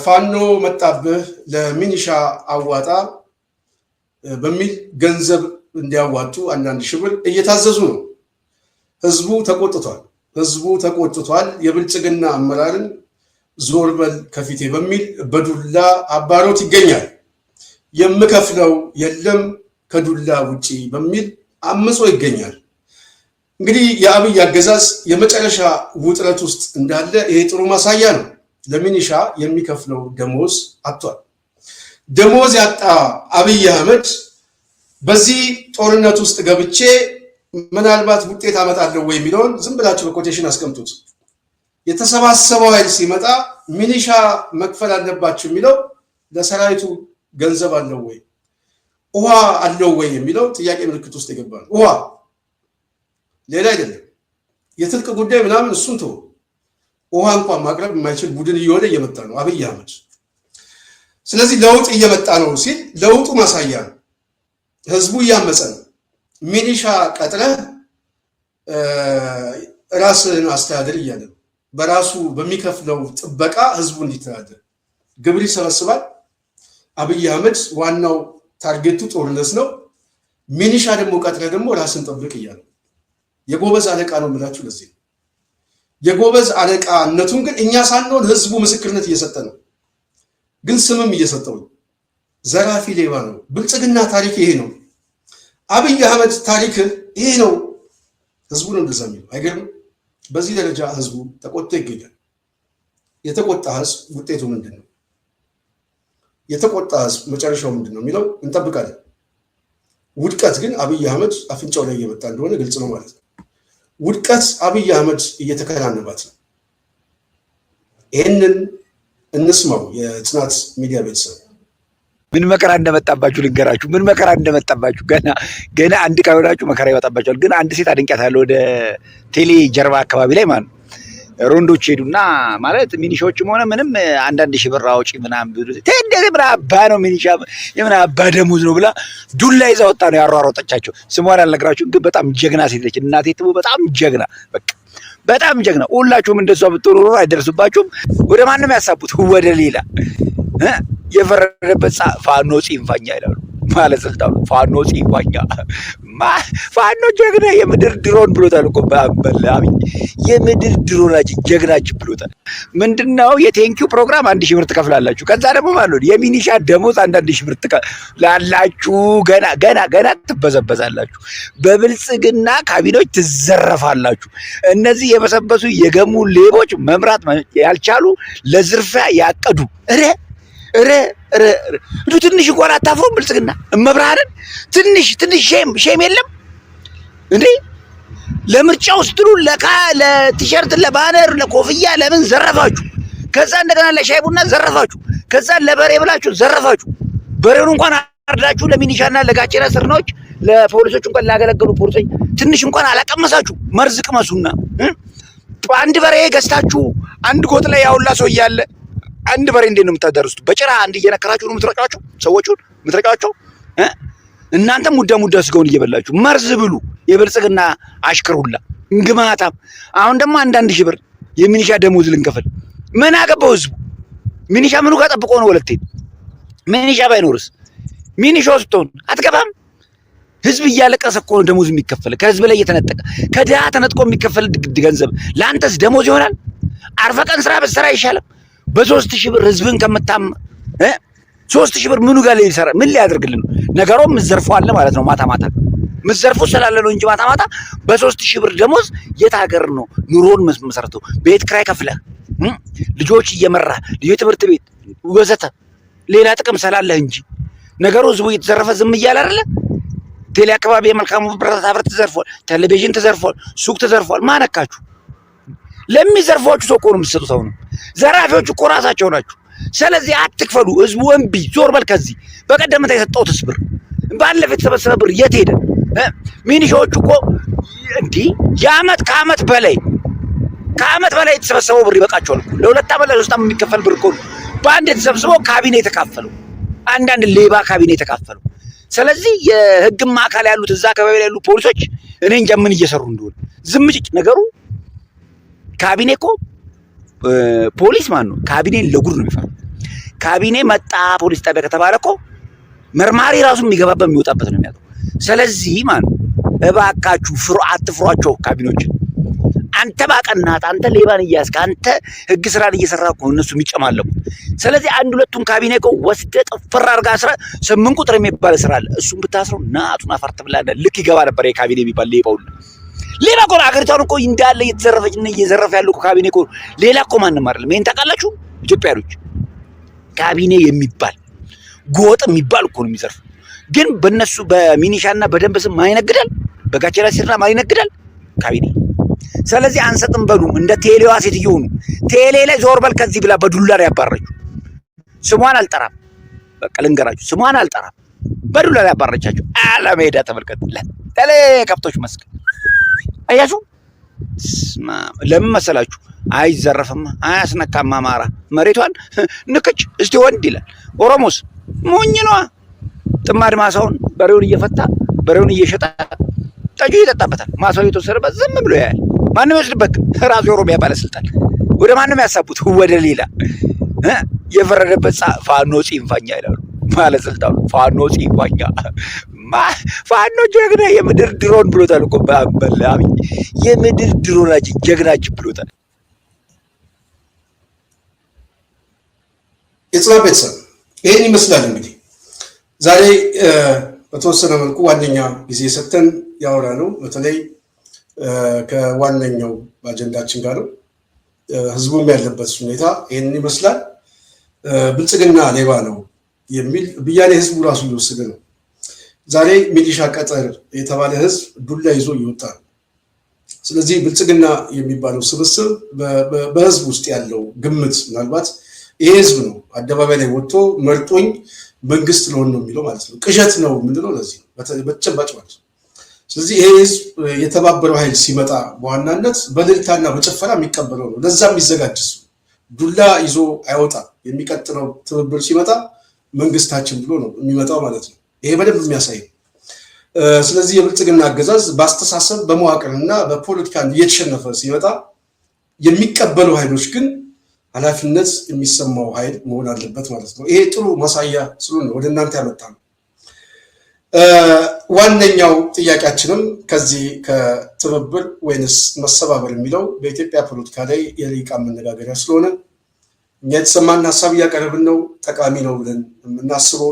ፋኖ መጣብህ ለሚኒሻ አዋጣ በሚል ገንዘብ እንዲያዋጡ አንዳንድ ሺህ ብር እየታዘዙ ነው። ህዝቡ ተቆጥቷል። የብልጽግና አመራርን ዞር በል ከፊቴ በሚል በዱላ አባሮት ይገኛል። የምከፍለው የለም ከዱላ ውጪ በሚል አምጾ ይገኛል። እንግዲህ የአብይ አገዛዝ የመጨረሻ ውጥረት ውስጥ እንዳለ ይሄ ጥሩ ማሳያ ነው። ለሚኒሻ የሚከፍለው ደሞዝ አጥቷል። ደሞዝ ያጣ አብይ አህመድ በዚህ ጦርነት ውስጥ ገብቼ ምናልባት ውጤት አመጣለሁ ወይ የሚለውን ዝም ብላችሁ በኮቴሽን አስቀምጡት። የተሰባሰበው ኃይል ሲመጣ ሚኒሻ መክፈል አለባችሁ የሚለው ለሰራዊቱ ገንዘብ አለው ወይ ውሃ አለው ወይ የሚለው ጥያቄ ምልክት ውስጥ የገባ ነው። ውሃ ሌላ አይደለም። የትጥቅ ጉዳይ ምናምን እሱን ተው። ውሃ እንኳን ማቅረብ የማይችል ቡድን እየሆነ እየመጣ ነው አብይ አህመድ። ስለዚህ ለውጥ እየመጣ ነው ሲል ለውጡ ማሳያ ነው። ህዝቡ እያመፀ ነው። ሚኒሻ ቀጥረህ ራስን አስተዳደር እያለ ነው። በራሱ በሚከፍለው ጥበቃ ህዝቡ እንዲተዳደር ግብር ይሰበስባል። አብይ አህመድ ዋናው ታርጌቱ ጦርነት ነው። ሚኒሻ ደግሞ ቀጥረህ ደግሞ ራስን ጠብቅ እያለ የጎበዝ አለቃ ነው የምላችሁ ለዚህ ነው። የጎበዝ አለቃነቱን ግን እኛ ሳንሆን ህዝቡ ምስክርነት እየሰጠ ነው። ግን ስምም እየሰጠው ነው። ዘራፊ ሌባ ነው። ብልጽግና ታሪክ ይሄ ነው። አብይ አህመድ ታሪክ ይሄ ነው። ህዝቡ ነው እንደዛ የሚለው አይገርም? በዚህ ደረጃ ህዝቡ ተቆጥቶ ይገኛል። የተቆጣ ህዝብ ውጤቱ ምንድን ነው? የተቆጣ ህዝብ መጨረሻው ምንድን ነው የሚለው እንጠብቃለን። ውድቀት ግን አብይ አህመድ አፍንጫው ላይ እየመጣ እንደሆነ ግልጽ ነው ማለት ነው። ውድቀት አብይ አህመድ እየተከናነባት ነው። ይህንን እንስማው። የጽናት ሚዲያ ቤተሰብ ምን መከራ እንደመጣባችሁ ልንገራችሁ። ምን መከራ እንደመጣባችሁ ገና አንድ ቀን ወዳችሁ መከራ ይወጣባችኋል። ግን አንድ ሴት አድንቂያታለሁ ወደ ቴሌ ጀርባ አካባቢ ላይ ማለት ነው። ሮንዶች ሄዱና ማለት ሚኒሻዎችም ሆነ ምንም አንዳንድ ሺህ ብር አውጪ ምናምን ብሎ ተንደግ ብላ አባ ነው ሚኒሻ የምን አባ ደሞዝ ነው ብላ ዱላ ይዛ ወጣ ነው ያሯሯጠቻቸው። ስሟን አልነግራችሁም፣ ግን በጣም ጀግና ሴት ነች እናቴ ትቡ በጣም ጀግና በቃ በጣም ጀግና። ሁላችሁም እንደሷ ብትኖሩ አይደርስባችሁም። ወደ ማንም ያሳቡት ወደ ሌላ የፈረደበት ፋኖ ጽንፈኛ ይላሉ ባለስልጣኑ። ፋኖ ጽንፈኛ ፋኖ ጀግና የምድር ድሮን ብሎታል እኮ በአብይ የምድር ድሮናችን ጀግናችን ብሎታል። ምንድነው የቴንኪው ፕሮግራም 1000 ብር ትከፍላላችሁ። ከዛ ደግሞ ማለት ነው የሚኒሻ ደሞዝ 1000 ብር ትከፍላላችሁ። ገና ትበዘበዛላችሁ። በብልጽግና ካቢኔዎች ትዘረፋላችሁ። እነዚህ የበሰበሱ የገሙ ሌቦች መምራት ያልቻሉ ለዝርፊያ ያቀዱ ትንሽ እንኳን አታፍሩም? ብልጽግና እመብርሃንን ትንሽ ሼም የለም እንዴ? ለምርጫው ስትሉ ለቲሸርት ለባነር ለኮፍያ ለምን ዘረፋችሁ? ከዛ እንደገና ለሻይ ቡና ዘረፋችሁ። ከዛ ለበሬ ብላችሁ ዘረፋችሁ። በሬውን እንኳን አርዳችሁ ለሚኒሻና ለጋቸና ስርናዎች ለፖሊሶች እንኳን ላገለገሉ ፖሊሶች ትንሽ እንኳን አላቀመሳችሁ። መርዝ ቅመሱና አንድ በሬ ገዝታችሁ አንድ ጎጥ ላይ ያውላ ሰው እያለ አንድ በሬ እንዴት ነው የምታደርሱት? በጭራ አንድ እየነከራችሁ ነው የምትረጫቸው ሰዎቹን የምትረጫቸው። እናንተ ሙዳ ስጋውን እየበላችሁ መርዝ ብሉ። የብልጽግና አሽከር ሁላ እንግማታም። አሁን ደግሞ 1000 ብር የሚኒሻ ደሞዝ ልንከፍል። ምን አገባው ህዝቡ? ሚኒሻ ምኑ ጋር ጠብቆ ነው ወለቴ? ሚኒሻ ባይኖርስ? ሚኒሻው ስትሆን አትገባም? ህዝብ እያለቀሰ እኮ ነው ደሞዝ የሚከፈል። ከህዝብ ላይ እየተነጠቀ ከድሃ ተነጥቆ የሚከፈል ገንዘብ ለአንተስ ደሞዝ ይሆናል? አርፈ ቀን ስራ በሰራ ይሻላል። በ3000 ብር ህዝብን ከምታም 3000 ብር ምኑ ጋር ሊሰራ ምን ሊያደርግልን? ነገሩም ምዘርፈው አለ ማለት ነው። ማታ ምዘርፈው ስላለ ነው እንጂ ማታ በ3000 ብር ደሞዝ የት ሀገር ነው ኑሮን መሰረተው? ቤት ክራይ ከፍለህ ልጆች እየመራ ልጅ ትምህርት ቤት ወዘተ ሌላ ጥቅም ስላለህ እንጂ ነገሩ ህዝቡ እየተዘረፈ ዝም እያለ አይደለ? ቴሌ አካባቢ የመልካሙ ብረታ ብረት ተዘርፏል፣ ቴሌቪዥን ተዘርፏል፣ ሱቅ ተዘርፏል። ማነካችሁ? ለሚዘርፏችሁ ሰው እኮ ነው የምትሰጡት። አሁን ዘራፊዎቹ እኮ ራሳቸው ናቸው። ስለዚህ አትክፈሉ። ህዝቡ ወንቢ ዞር በል ከዚህ። በቀደምታ የሰጠሁት ብር ባለፈ የተሰበሰበ ብር የት ሄደ? ሚኒሻዎቹ እኮ እንዲህ ከአመት በላይ የተሰበሰበው ብር ይበቃቸዋል እኮ። ለ2 ዓመት ለ3 ዓመት የሚከፈል ብር እኮ በአንድ የተሰብስበው ካቢኔ የተካፈለው፣ አንዳንድ ሌባ ካቢኔ የተካፈለው። ስለዚህ የህግማ አካል ያሉት እዛ አካባቢ ላይ ያሉ ፖሊሶች እኔ እንጃ ምን እየሰሩ እንደሆነ ዝም ጭጭ ነገሩ። ካቢኔ እኮ ፖሊስ ማን ነው? ካቢኔን ለጉድ ነው የሚፈራው። ካቢኔ መጣ ፖሊስ ጣቢያ ከተባለ እኮ መርማሪ ራሱ የሚገባበት የሚወጣበት ነው የሚያውቀው። ስለዚህ ማን እባካችሁ አትፍሯቸው ካቢኔዎች። አንተ ባቀናት፣ አንተ ሌባን እያስክ፣ አንተ ህግ ስራን እየሰራ እኮ እነሱ የሚጨማለቁት። ስለዚህ 1-2ቱን ካቢኔ እኮ ወስደህ ጥፍር አድርገህ አስረህ 8 ቁጥር የሚባል ስራ አለ። እሱን ብታስረው ናቱን አፈር ትብላለህ። ልክ ይገባ ነበር የካቢኔ የሚባል ሌባውና ሌላ እኮ አገሪቷን እኮ እንዳለ እየተዘረፈች እና እየዘረፈ ያለው ካቢኔ እኮ ሌላ እኮ ማንም አይደለም። ይሄን ታውቃላችሁ ኢትዮጵያኖች? ካቢኔ የሚባል ጎጥ የሚባል እኮ ነው የሚዘርፍ። ግን በእነሱ በሚኒሻና በደንብ ስም ማን ይነግዳል? በጋቸራ ሲርና ማን ይነግዳል? ካቢኔ። ስለዚህ አንሰጥም በሉ። እንደ ቴሌዋ ሴትዮ ሆኑ። ቴሌ ላይ ዞር በል ከዚህ ብላ በዱላ ላይ ያባረረችው። ስሟን አልጠራም፣ በቃ ልንገራችሁ፣ ስሟን አልጠራም። በዱላ ላይ ያባረረቻቸው አለሜዳ ተመልከት። ለተለ ከብቶች መስክ አያችሁ። ለምን መሰላችሁ? አይዘረፍማ፣ አያስነካም። አማራ መሬቷን ንክች እስቲ ወንድ ይላል። ኦሮሞስ ሞኝ ነዋ። ጥማድ ማሳውን በሬውን እየፈታ በሬውን እየሸጠ ጠጁ ይጠጣበታል። ማሳው የተወሰደበት ዝም ብሎ ያያል። ማንም ይወስድበት። ራሱ የኦሮሚያ ባለስልጣን ወደ ማንም ያሳቡት ወደ ሌላ የፈረደበት ፋኖ ጽንፈኛ ይላሉ ባለስልጣኑ። ፋኖ ጽንፈኛ ፋኖ ጀግና የምድር ድሮን ብሎታል እኮ በአብይ የምድር ድሮናችን ጀግናችን ብሎታል። የጽናት ቤተሰብ ይህን ይመስላል። እንግዲህ ዛሬ በተወሰነ መልኩ ዋነኛ ጊዜ ሰጥተን ያወራ ነው በተለይ ከዋነኛው አጀንዳችን ጋር ነው። ህዝቡም ያለበት ሁኔታ ይህንን ይመስላል። ብልጽግና ሌባ ነው የሚል ብያኔ ህዝቡ ራሱ እየወሰደ ነው። ዛሬ ሚሊሻ ቀጠር የተባለ ህዝብ ዱላ ይዞ እየወጣ ነው። ስለዚህ ብልጽግና የሚባለው ስብስብ በህዝብ ውስጥ ያለው ግምት ምናልባት ይሄ ህዝብ ነው አደባባይ ላይ ወጥቶ መርጦኝ መንግስት ልሆን ነው የሚለው ማለት ነው። ቅዠት ነው ምንድነው? ለዚህ ነው በተጨባጭ ማለት ነው። ስለዚህ ይሄ ህዝብ የተባበረው ኃይል ሲመጣ በዋናነት በልልታና በጭፈራ የሚቀበለው ነው። ለዛም የሚዘጋጅ ዱላ ይዞ አይወጣም። የሚቀጥለው ትብብር ሲመጣ መንግስታችን ብሎ ነው የሚመጣው ማለት ነው። ይሄ በደንብ የሚያሳይ ነው። ስለዚህ የብልጽግና አገዛዝ በአስተሳሰብ በመዋቅርና በፖለቲካ እየተሸነፈ ሲመጣ የሚቀበሉ ኃይሎች ግን ኃላፊነት የሚሰማው ኃይል መሆን አለበት ማለት ነው። ይሄ ጥሩ ማሳያ ስለሆነ ወደ እናንተ ያመጣል። ዋነኛው ጥያቄያችንም ከዚህ ከትብብር ወይንስ መሰባበር የሚለው በኢትዮጵያ ፖለቲካ ላይ የልሂቃን መነጋገሪያ ስለሆነ እኛ የተሰማን ሀሳብ እያቀረብን ነው። ጠቃሚ ነው ብለን የምናስበው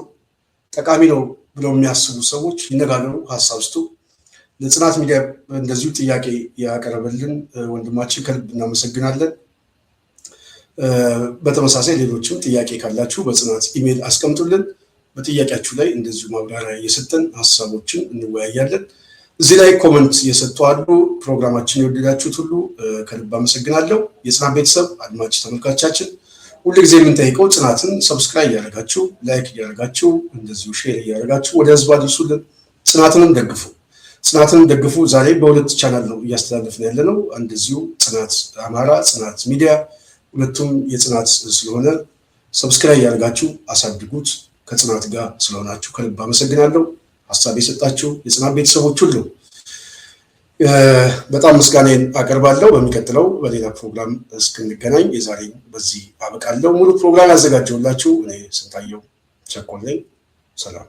ጠቃሚ ነው ብለው የሚያስቡ ሰዎች ይነጋገሩ፣ ሀሳብ ስጡ። ለጽናት ሚዲያ እንደዚሁ ጥያቄ ያቀረበልን ወንድማችን ከልብ እናመሰግናለን። በተመሳሳይ ሌሎችም ጥያቄ ካላችሁ በጽናት ኢሜል አስቀምጡልን። በጥያቄያችሁ ላይ እንደዚሁ ማብራሪያ እየሰጠን ሀሳቦችን እንወያያለን። እዚህ ላይ ኮመንት እየሰጡ አሉ። ፕሮግራማችን የወደዳችሁት ሁሉ ከልብ አመሰግናለሁ። የጽናት ቤተሰብ አድማጭ ተመልካቻችን ሁልጊዜ የምንጠይቀው ጽናትን ሰብስክራይብ እያደረጋችሁ ላይክ እያደረጋችሁ እንደዚሁ ሼር እያደረጋችሁ ወደ ህዝብ አድርሱልን። ጽናትንም ደግፉ። ጽናትንም ደግፉ። ዛሬ በሁለት ቻናል ነው እያስተላለፍን ያለ ነው። እንደዚሁ ጽናት አማራ፣ ጽናት ሚዲያ ሁለቱም የጽናት ስለሆነ ሰብስክራይብ እያደረጋችሁ አሳድጉት። ከጽናት ጋር ስለሆናችሁ ከልብ አመሰግናለሁ። ሀሳብ የሰጣችሁ የጽናት ቤተሰቦች ሁሉ በጣም ምስጋናዬን አቀርባለሁ። በሚቀጥለው በሌላ ፕሮግራም እስክንገናኝ የዛሬ በዚህ አበቃለሁ። ሙሉ ፕሮግራም ያዘጋጀሁላችሁ እኔ ስንታየው ቸኮል ነኝ። ሰላም።